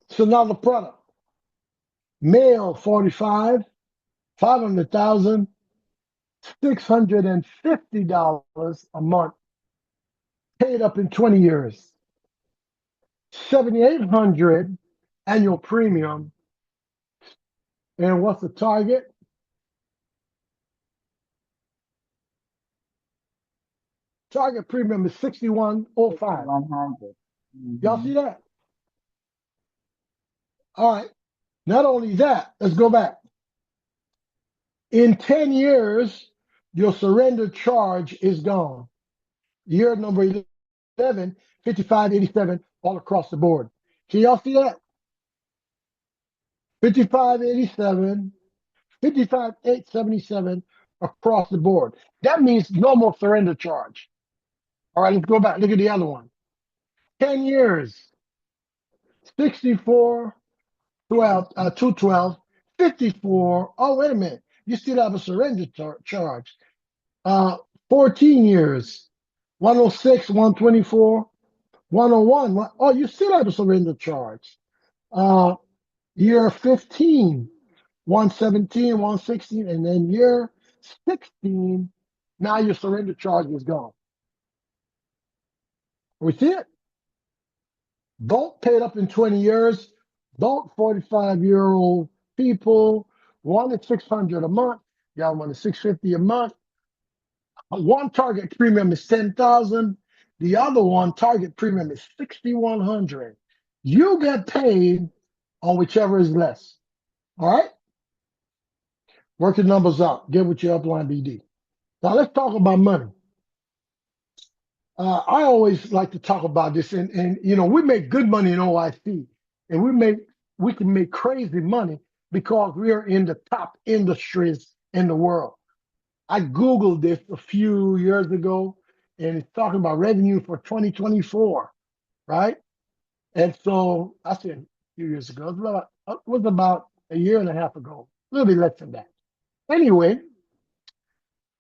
It's another product. Male, 45, 500,000, $650 a month, paid up in 20 years. 7,800 annual premium. And what's the target? Target premium is 6,105. 100. Y'all see that? All right. Not only that, let's go back. In 10 years, your surrender charge is gone. Year number 11, 5587, all across the board. Can y'all see that? 5587, 55877 across the board. That means no more surrender charge. All right, let's go back. Look at the other one. 10 years, 64, 212, 54. Oh, wait a minute. You still have a surrender charge. 14 years, 106, 124, 101. Oh, you still have a surrender charge. Year 15, 117, 116, and then year 16, now your surrender charge is gone. We see it? Don't pay it up in 20 years. Don't 45-year-old people. One is 600 a month. The other one is 650 a month. One target premium is 10,000. The other one target premium is 6,100. You get paid on whichever is less. All right? Work the numbers out. Get with your upline BD. Now let's talk about money. I always like to talk about this, and you know, we make good money in OIC, and we can make crazy money because we are in the top industries in the world. I Googled this a few years ago, and it's talking about revenue for 2024, right? And so I said a few years ago, it was about a year and a half ago, a little bit less than that. Anyway,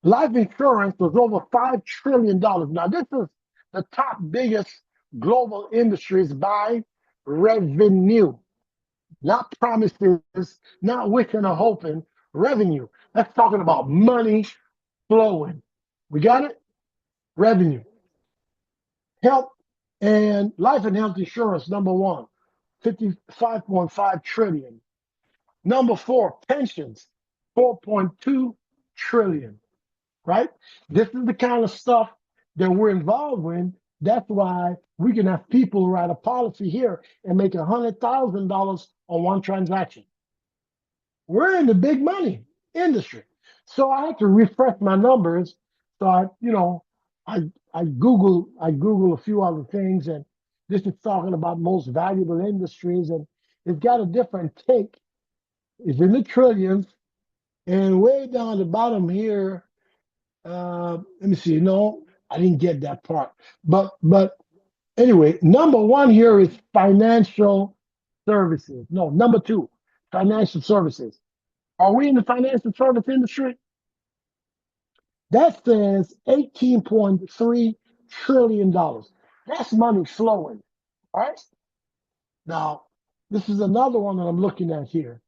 life insurance was over $5 trillion. Now, this is the top biggest global industries by revenue. not promises, not wishing or hoping, revenue. That's talking about money flowing. We got it? Revenue. Health and life and health insurance, number one, 55.5 trillion. Number four, pensions, 4.2 trillion, right? This is the kind of stuff that we're involved in. That's why we can have people write a policy here and make $100,000 on one transaction. We're in the big money industry. So I have to refresh my numbers. So I Google a few other things, and this is talking about most valuable industries, and it's got a different take. It's in the trillions, and way down the bottom here, let me see. No, I didn't get that part. But anyway, number one here is financial services. No, number two, financial services. Are we in the financial service industry? That says $18.3 trillion. That's money flowing. All right. Now, this is another one that I'm looking at here.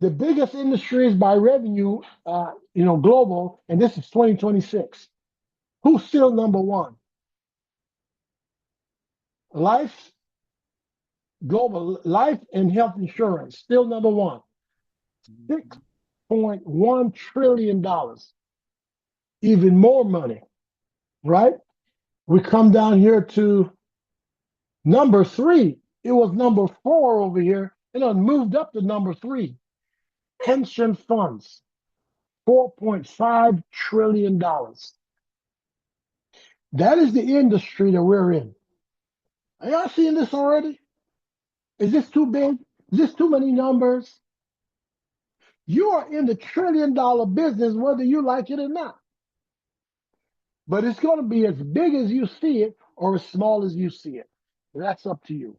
The biggest industries by revenue, global, and this is 2026. Who's still number one? Global life and health insurance, still number one. $6.1 trillion. Even more money, right? We come down here to number three. It was number four over here, and it moved up to number three. Pension funds, $4.5 trillion. That is the industry that we're in. Are y'all seeing this already? Is this too big? Is this too many numbers? You are in the $1 trillion business, whether you like it or not. But it's going to be as big as you see it or as small as you see it. That's up to you.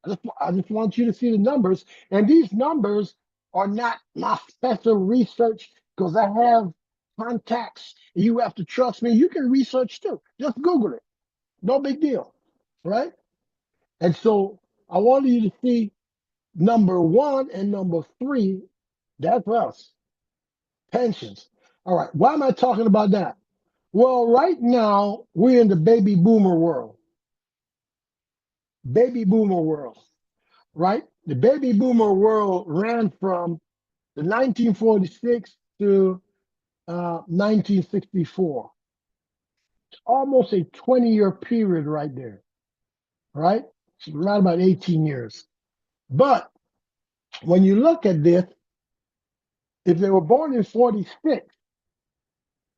I just want you to see the numbers. And these numbers are not my special research because I have contacts. You have to trust me. You can research too. Just Google it. No big deal, right? And so I wanted you to see number one and number three. That's us. Pensions. All right. Why am I talking about that? Well, right now, we're in the baby boomer world. Baby boomer world, right? The baby boomer world ran from the 1946 to 1964. It's almost a 20-year period right there, right? It's right about 18 years. But when you look at this, if they were born in 46,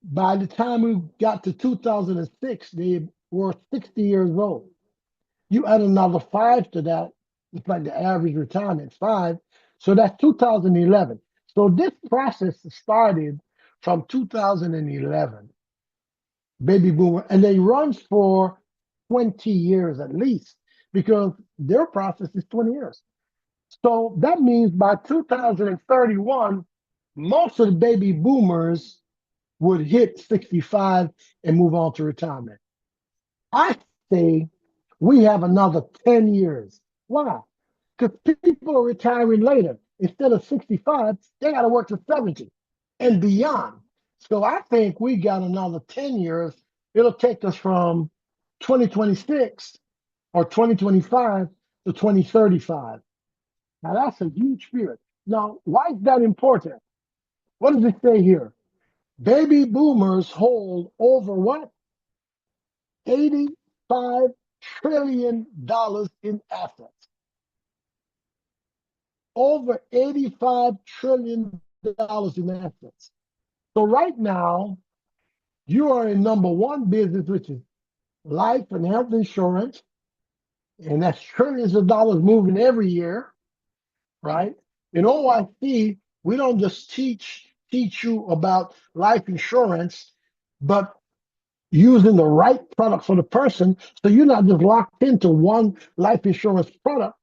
by the time we got to 2006, they were 60 years old. You add another 5 to that, it's like the average retirement, 5. So that's 2011. So this process started from 2011, baby boomer, and they run for 20 years at least, because their process is 20 years. So that means by 2031, most of the baby boomers would hit 65 and move on to retirement. I say we have another 10 years. Why? Because people are retiring later. Instead of 65, they got to work to 70 and beyond. So I think we got another 10 years. It'll take us from 2026 or 2025 to 2035. Now that's a huge period. Now, why is that important? What does it say here? Baby boomers hold over what? $85 trillion in assets. Over $85 trillion in assets. So right now, you are in number one business, which is life and health insurance. And that's trillions of dollars moving every year, right? In OIC, we don't just teach you about life insurance, but using the right product for the person. So you're not just locked into one life insurance product.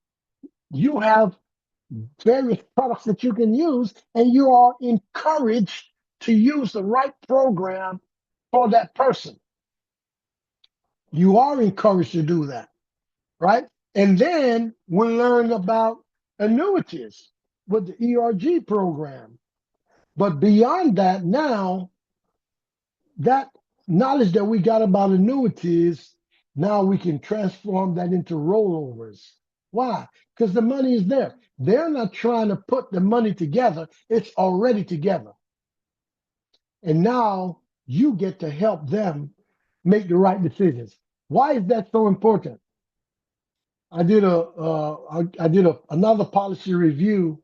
You have various products that you can use, and you are encouraged to use the right program for that person. You are encouraged to do that, right? And then we learned about annuities with the ERG program. But beyond that, now that knowledge that we got about annuities, now we can transform that into rollovers. Why? Because the money is there. They're not trying to put the money together, it's already together. And now you get to help them make the right decisions. Why is that so important? I did another policy review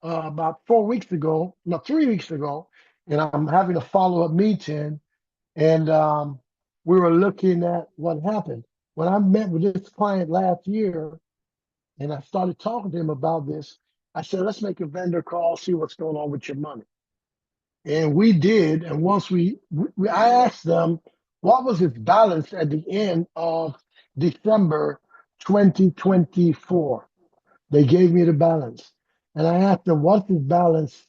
about 4 weeks ago, no, 3 weeks ago, and I'm having a follow-up meeting, and we were looking at what happened. When I met with this client last year, and I started talking to him about this, I said, let's make a vendor call, see what's going on with your money. And we did, and once I asked them, what was his balance at the end of December 2024? They gave me the balance. And I asked them, what's his balance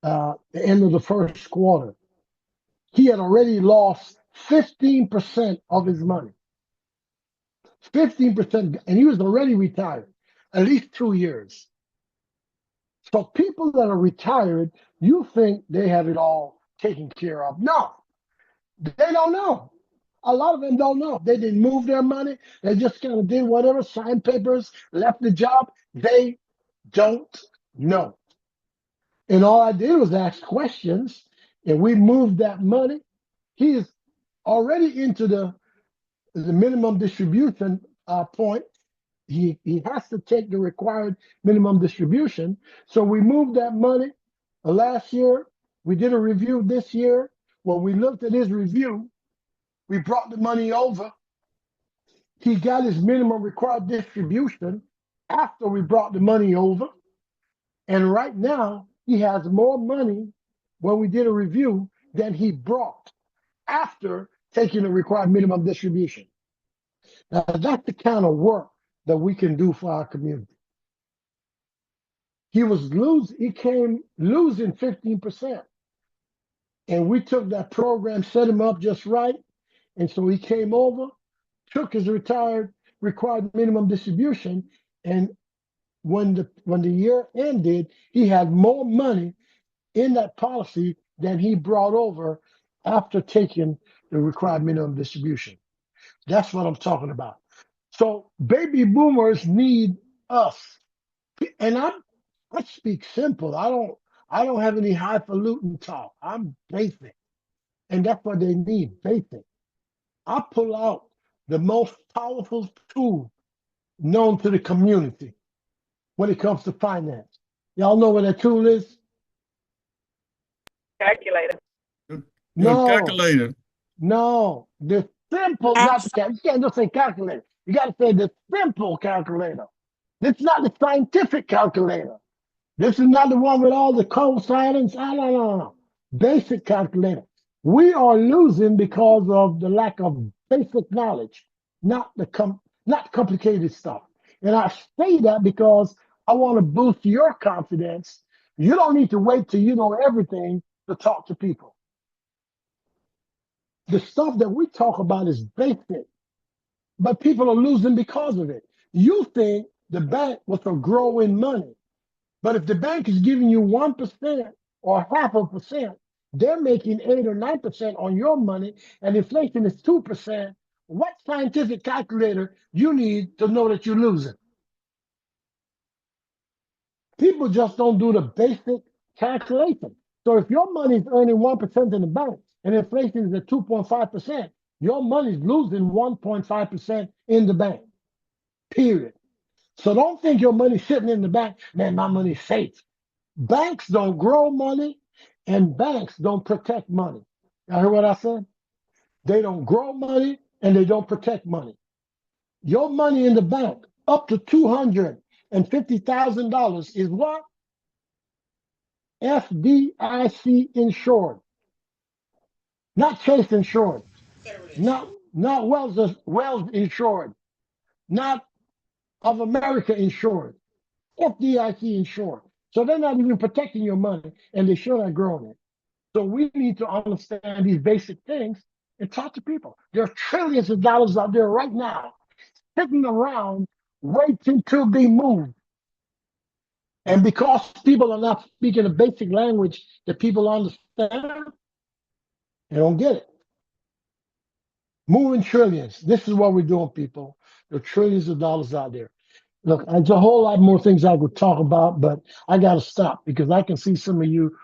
the end of the first quarter? He had already lost 15% of his money. 15%, and he was already retired, at least 2 years. So people that are retired, you think they have it all taken care of. No, they don't know. A lot of them don't know. They didn't move their money. They just kind of did whatever, signed papers, left the job. They don't know. And all I did was ask questions, and we moved that money. He is already into the minimum distribution point. He has to take the required minimum distribution. So we moved that money last year. We did a review this year. When we looked at his review, we brought the money over. He got his minimum required distribution after we brought the money over. And right now, he has more money when we did a review than he brought after taking the required minimum distribution. Now, that's the kind of work that we can do for our community. He came losing 15%. And we took that program, set him up just right. And so he came over, took his required minimum distribution, and when the year ended, he had more money in that policy than he brought over after taking the required minimum distribution. That's what I'm talking about. So baby boomers need us. And I speak simple. I don't have any highfalutin talk. I'm basic. And that's what they need, basic. I pull out the most powerful tool known to the community when it comes to finance. Y'all know what that tool is? Calculator. No. Calculator. No. The simple, not the calculator. You can't just say calculator. You got to say the simple calculator. This is not the scientific calculator. This is not the one with all the cosines. No. Basic calculator. We are losing because of the lack of basic knowledge, not complicated stuff. And I say that because I want to boost your confidence. You don't need to wait till you know everything to talk to people. The stuff that we talk about is basic, but people are losing because of it. You think the bank was for growing money, but if the bank is giving you 1% or 0.5%, they're making 8 or 9% on your money, and inflation is 2%. What scientific calculator you need to know that you're losing? People just don't do the basic calculation. So if your money is earning 1% in the bank and inflation is at 2.5%, your money is losing 1.5% in the bank, period. So don't think your money's sitting in the bank, man, my money's safe. Banks don't grow money and banks don't protect money. You heard what I said? They don't grow money and they don't protect money. Your money in the bank up to $250,000 is what? FDIC insured, not Chase insured, not Wells insured, not of America insured, FDIC insured. So they're not even protecting your money, and they sure not growing it. So we need to understand these basic things and talk to people. There are trillions of dollars out there right now sitting around waits until they move. And because people are not speaking a basic language that people understand, they don't get it. Moving trillions. This is what we're doing, people. There are trillions of dollars out there. Look, there's a whole lot more things I could talk about, but I got to stop because I can see some of you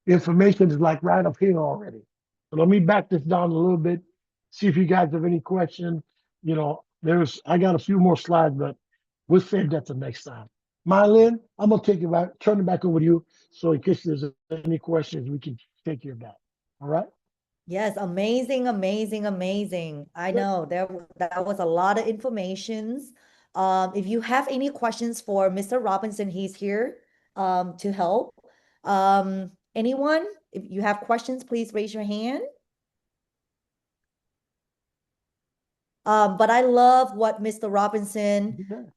information is like right up here already. So let me back this down a little bit, see if you guys have any questions. You know, I got a few more slides, but we'll save that to next time. Mylin, I'm gonna turn it back over to you. So in case there's any questions, we can take care of that. All right. Yes, amazing, amazing, amazing. I know that was a lot of informations. If you have any questions for Mr. Robinson, he's here to help. Anyone, if you have questions, please raise your hand. But I love what Mr. Robinson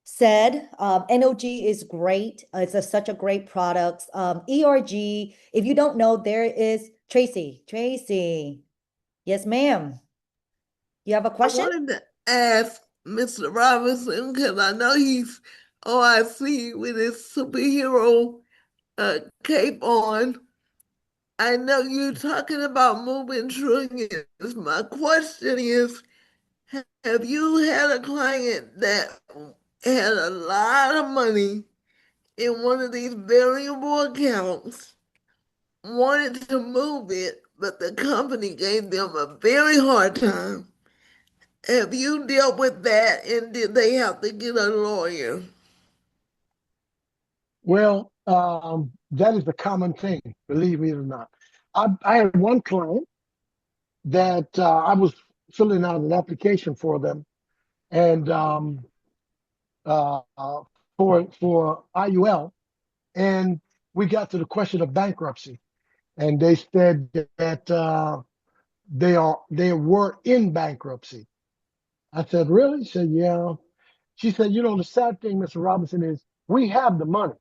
said. NOG is great. It's such a great product. ERG, if you don't know, there is Tracy. Tracy. Yes, ma'am. You have a I question? wanted to ask Mr. Robinson because I know he's OIC with his superhero cape on. I know you're talking about moving trillions. My question is, have you had a client that had a lot of money in one of these variable accounts, wanted to move it, but the company gave them a very hard time? Have you dealt with that, and did they have to get a lawyer? Well, that is a common thing, believe it or not. I had one client that I was filling out an application for them, and for IUL, and we got to the question of bankruptcy, and they said that they were in bankruptcy. I said, really? She said, yeah. She said, you know, the sad thing, Mr. Robinson, is we have the money.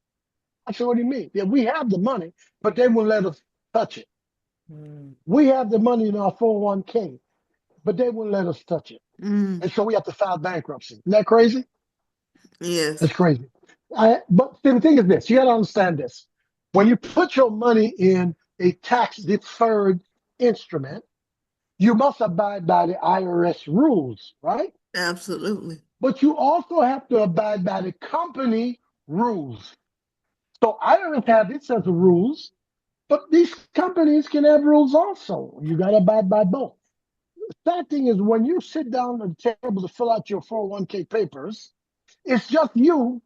I said, what do you mean? Yeah, we have the money, but they won't let us touch it. We have the money in our 401k, but they won't let us touch it. And so we have to file bankruptcy. Isn't that crazy? Yes. That's crazy. But the thing is this, you got to understand this. When you put your money in a tax-deferred instrument, you must abide by the IRS rules, right? Absolutely. But you also have to abide by the company rules. So IRS have its set of rules, but these companies can have rules also. You got to abide by both. The sad thing is when you sit down at the table to fill out your 401k papers, it's just you,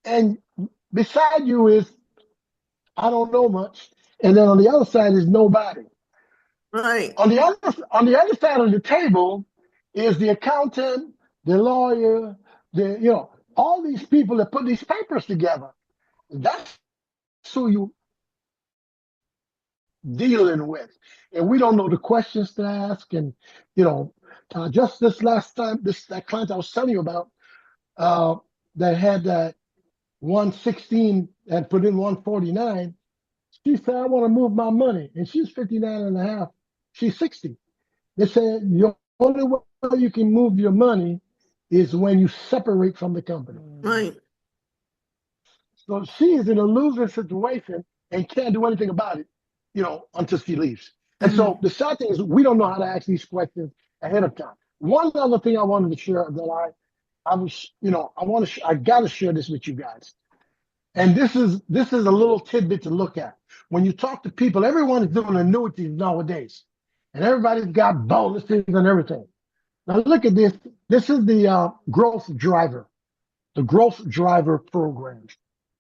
and beside you is, I don't know much, and then on the other side is nobody. Right. On the other side of the table is the accountant, the lawyer, all these people that put these papers together. That's who you dealing with, and we don't know the questions to ask. And just this last time, that client I was telling you about, that had that 116 and put in 149. She said, I want to move my money, and she's 59 and a half. She's 60. They said the only way you can move your money is when you separate from the company. Right. So she is in a losing situation and can't do anything about it, until she leaves. And so the sad thing is we don't know how to ask these questions ahead of time. One other thing I wanted to share that I got to share this with you guys. And this is a little tidbit to look at. When you talk to people, everyone is doing annuities nowadays, and everybody's got bonuses and everything. Now look at this. This is the growth driver program,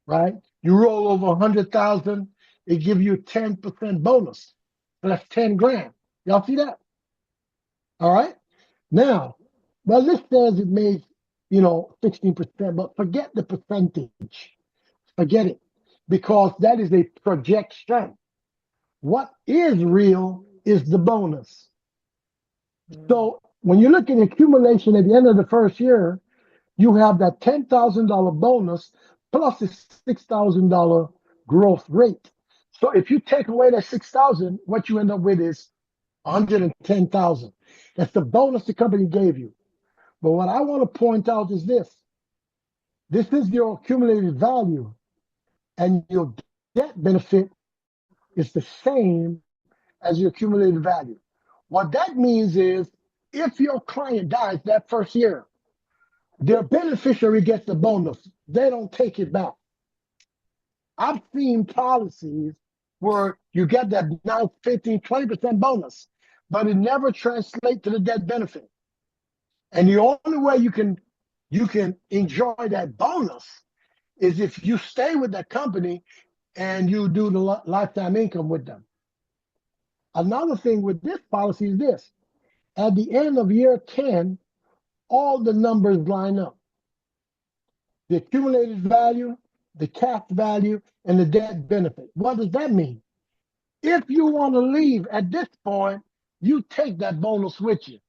right? You roll over 100,000, it gives you a 10% bonus. So that's 10 grand. Y'all see that? All right. Now, well, this says it made 16%, but forget the percentage. Forget it, because that is a projection. What is real is the bonus. So when you look at accumulation at the end of the first year, you have that $10,000 bonus plus a $6,000 growth rate. So if you take away that 6,000, what you end up with is 110,000. That's the bonus the company gave you. But what I want to point out is this. This is your accumulated value, and your debt benefit is the same as your accumulated value. What that means is if your client dies that first year, their beneficiary gets the bonus. They don't take it back. I've seen policies where you get that now 15, 20% bonus, but it never translates to the death benefit. And the only way you can enjoy that bonus is if you stay with that company and you do the lifetime income with them. Another thing with this policy is this. At the end of year 10, all the numbers line up. The accumulated value, the cash value, and the debt benefit. What does that mean? If you want to leave at this point, you take that bonus with you.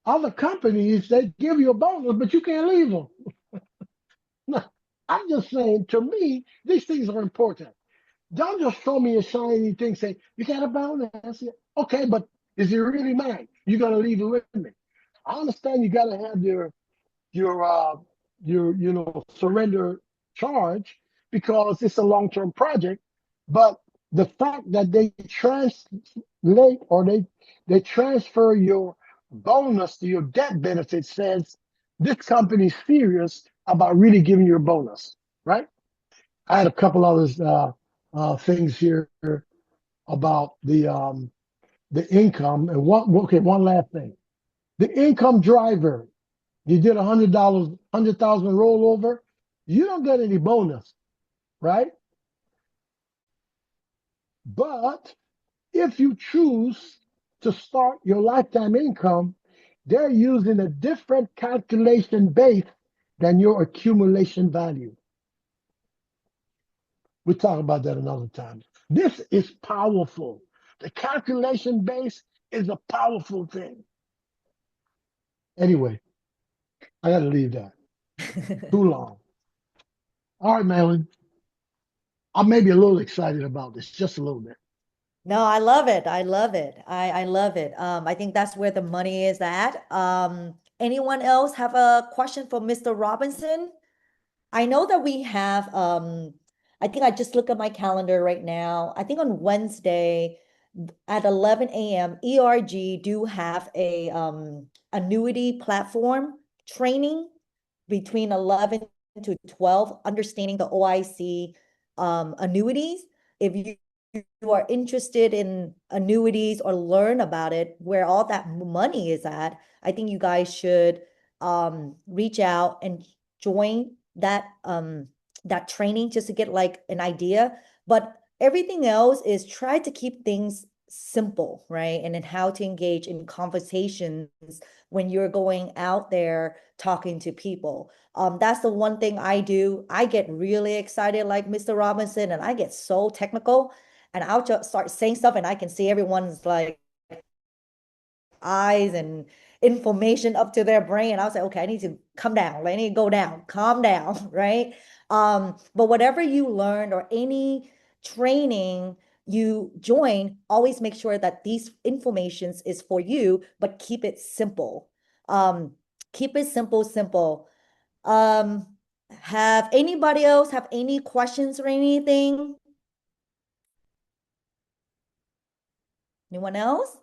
Other companies, they give you a bonus, but you can't leave them. No, I'm just saying, to me, these things are important. Don't just show me a shiny thing, say, you got a bonus. Okay, but is it really mine? You're going to leave it with me. I understand you got to have your surrender charge because it's a long-term project, but the fact that they translate or they transfer your bonus to your debt benefit says this company's serious about really giving you a bonus, right? I had a couple others things here about the income, and one last thing. The income driver, you did $100,000 rollover, you don't get any bonus, right? But if you choose to start your lifetime income, they're using a different calculation base than your accumulation value. We'll talk about that another time. This is powerful. The calculation base is a powerful thing. Anyway, I got to leave that. Too long. All right, Marilyn. I may be a little excited about this, just a little bit. No, I love it. I love it. I love it. I think that's where the money is at. Anyone else have a question for Mr. Robinson? I know that we have, I think I just look at my calendar right now. I think on Wednesday at 11 a.m., ERG do have a annuity platform training between 11 to 12, understanding the OIC annuities. If you are interested in annuities or learn about it, where all that money is at, I think you guys should reach out and join that that training just to get like an idea. But everything else is try to keep things simple, right? And then how to engage in conversations when you're going out there talking to people. That's the one thing I do. I get really excited like Mr. Robinson, and I get so technical, and I'll just start saying stuff and I can see everyone's like eyes and information up to their brain. I'll say, okay, I need to come down. I need to go down, calm down, right? But whatever you learned or any training you join, always make sure that these informations is for you, but keep it simple. Keep it simple. Have anybody else have any questions or anything? Anyone else?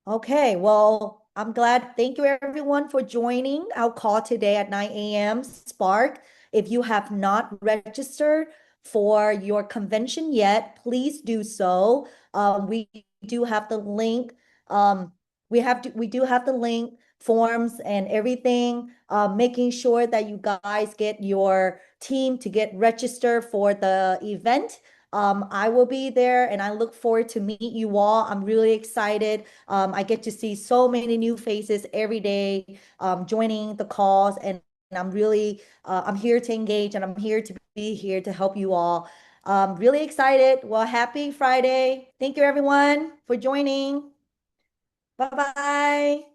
Okay, well, I'm glad. Thank you everyone for joining our call today at 9 a.m. Spark. If you have not registered for your convention yet, please do so. We do have the link. We do have the link, forms and everything, making sure that you guys get your team to get registered for the event. I will be there and I look forward to meet you all. I'm really excited. I get to see so many new faces every day joining the calls, and I'm really, I'm here to engage and I'm here to be here to help you all. Really excited. Well, happy Friday. Thank you everyone for joining. Bye-bye.